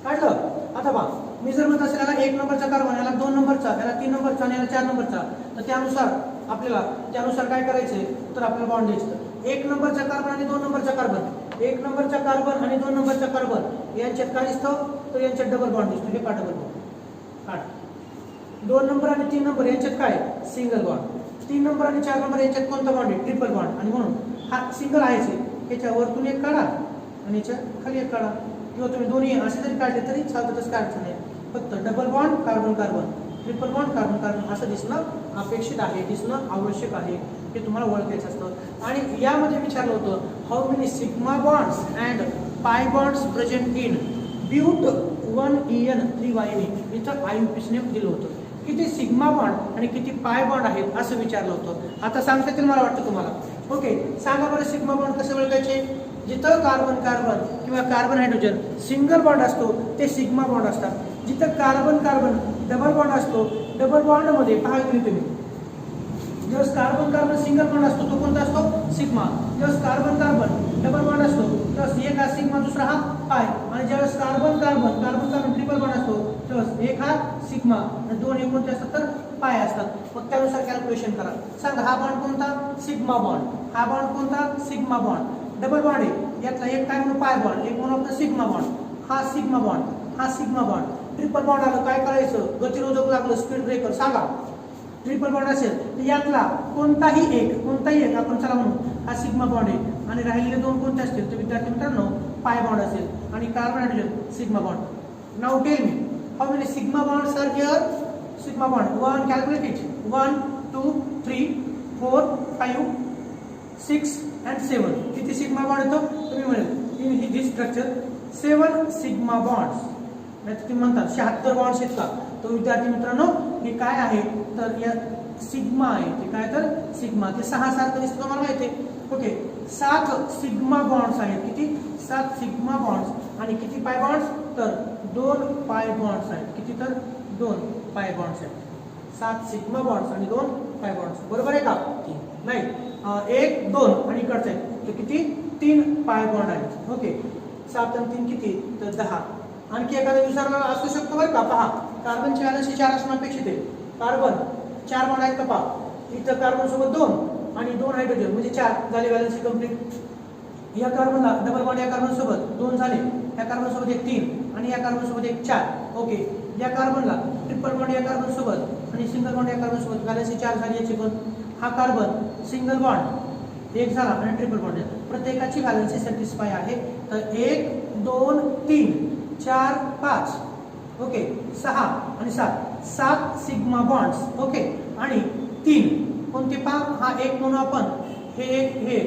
काढलं. आता पहा मी जर म्हणत असेल याला 1 नंबरचा कार्बन, याला 2 नंबरचा, याला 3 नंबरचा आणि याला 4 नंबरचा, तर त्यानुसार काय करायचंय तर आपल्याला बॉन्ड द्यायचं. 1 नंबरचा कार्बन आणि 2 नंबरचा कार्बन, 1 नंबरचा कार्बन आणि 2 नंबरचा कार्बन यांच्यात काय दिसतं तर यांच्यात डबल बॉन्ड दिसतो. हे डबल बॉन्ड काढ. 2 नंबर आणि 3 नंबर यांच्यात काय? Single bond. 3 नंबर आणि 4 नंबर यांच्यात कोणता बॉन्ड आहे? Triple bond. आणि म्हणून हा सिंगल आहेच. याच्या वरतून एक काढा आणि याच्या खाली एक काढा, किंवा तुम्ही दोन्ही असे जरी काढले तरी चालतं. तसं काढायचं नाही. फक्त double bond carbon carbon, triple bond carbon carbon असं दिसणं अपेक्षित आहे, दिसणं आवश्यक आहे. हे तुम्हाला ओळखायचं असतं. आणि यामध्ये विचारलं होतं how many sigma bonds and pi bonds present in but 1 EN 3YNE. इथं IUPAC दिलं होतं. किती सिग्मा बॉन्ड आणि किती पाय बॉन्ड आहेत असं विचारलं होतं. आता सांगता येतील मला वाटतं तुम्हाला. ओके, सांगा बरं सिग्मा बॉन्ड कसे ओळखायचे? जिथं कार्बन कार्बन किंवा कार्बन हायड्रोजन सिंगल बॉन्ड असतो ते सिग्मा बॉन्ड असतात. जिथं कार्बन कार्बन डबल बॉन्ड असतो, डबल बॉन्ड मध्ये पहा तुम्ही, ज्यावेळेस कार्बन कार्बन सिंगल बॉन्ड असतो तो कोणता असतो? सिग्मा. ज्यावेळेस कार्बन कार्बन डबल बॉन्ड असतो त्यावेळेस एक हा सिग्मा, दुसरा हा पाय. आणि ज्यावेळेस carbon carbon carbon carbon triple bond असतो त्यावेळेस एक हा सिग्मा आणि 2 हे कोणते असतात तर पाय असतात. मग त्यानुसार कॅल्क्युलेशन करा. सांगा हा बॉन्ड कोणता? Sigma bond. हा बॉन्ड कोणता? Sigma bond. डबल बॉन्ड आहे यातला एक काय म्हणून पाय बॉन्ड, एक म्हणून आपला सिग्मा बॉन्ड. हा सिग्मा बॉन्ड, हा सिग्मा बॉन्ड. ट्रिपल बॉन्ड आलं काय करायचं? गतिरोधक लागलं, स्पीड ब्रेकर. सांगा ट्रिपल बॉन्ड असेल तर यातला कोणताही एक आपण चला म्हणू हा सिग्मा बॉन्ड आहे. आणि राहिलेले 2 कोणते असतील तर विद्यार्थी मित्रांनो पाय बॉन्ड असेल. आणि carbon hydrogen sigma bond. Now tell me how many sigma bonds are here? Sigma bond 1, calculate it. 1 2 3 4 5 6 and 7. किती सिग्मा बॉन्ड येतो तुम्ही म्हणेल in he this structure 7 sigma bonds. नाही तुम्ही म्हणतात 76 बॉन्ड्स आहेत का? तो विद्यार्थी मित्रांनो हे काय आहे तर या सिग्मा आहे. ते काय तर सिग्मा. ते 6 सारखं दिसतं तुम्हाला माहिती आहे. ओके, 7 सिग्मा बॉन्ड्स आहेत. किती? 7 सिग्मा बॉन्ड्स. आणि किती पाय बॉन्ड्स तर 2 पाय बॉन्ड्स आहेत. किती तर 2 पाय बॉन्ड्स आहेत. 7 सिग्मा बॉन्ड्स आणि 2 पाय बॉन्ड्स. बरोबर आहे का? नाही 1 2 आणि इकडचं आहे तर किती? 3 पाय बॉन्ड आहेत. ओके, 7 आणि 3 किती तर 10. आणखी एखादा विचारला असू शकतो बरं का? पहा कार्बनची व्हॅलेन्सी 4 असणं अपेक्षित आहे. कार्बन 4 बॉन्ड आहेत का? पहा इथं कार्बन सोबत 2 आणि 2 हायड्रोजन म्हणजे 4 झाले व्हॅलेन्सी कंप्लीट. या कार्बनला डबल बॉन्ड या कार्बन सोबत 2 झाले, या कार्बन सोबत एक 3 आणि या कार्बन सोबत एक 4. ओके, या कार्बनला ट्रिपल बॉन्ड या कार्बन सोबत आणि सिंगल बॉन्ड या कार्बन सोबत व्हॅलेन्सी 4 झाली याची पण. हा कार्बन सिंगल बॉन्ड एक झाला आणि ट्रिपल बॉन्ड प्रत्येकाची व्हॅलेन्सी सॅटिस्फाय आहे. तर 1 2 3 4 5 ओके 6 आणि 7 सिग्मा बॉन्ड्स. ओके, आणि 3 कोणते पहा? हा 1 म्हणून आपण हे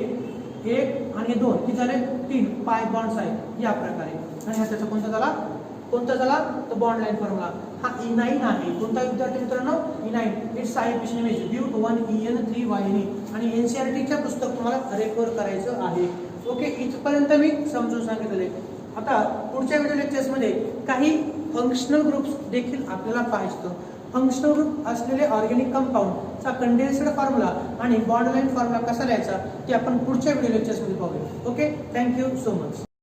1 आणि 2 किती झाले? 3 पाय बॉन्ड्स आहेत या प्रकारे. आणि हा त्याचा कोणता झाला तर बॉन्ड लाईन फॉर्म्युला. हा इनाइन आहे. कोणता विद्यार्थी मित्रांनो? Enyne. It's IUPAC name is but 1 EN 3YNE. आणि NCERTच्या पुस्तक तुम्हाला रेफर करायचं आहे. ओके, इथपर्यंत मी समजून सांगितलेले. आता पुढच्या व्हिडिओ लेक्चर्समध्ये काही फंक्शनल ग्रुप्स देखील आपल्याला पाहायचं. फंक्शनल ग्रुप असलेले ऑर्गॅनिक कंपाऊंडचा कंडेन्स्ड फॉर्म्युला आणि बॉन्ड लाईन फॉर्म्युला कसा लिहायचा ते आपण पुढच्या व्हिडिओ लेक्चर्समध्ये पाहूया. Okay, thank you so much.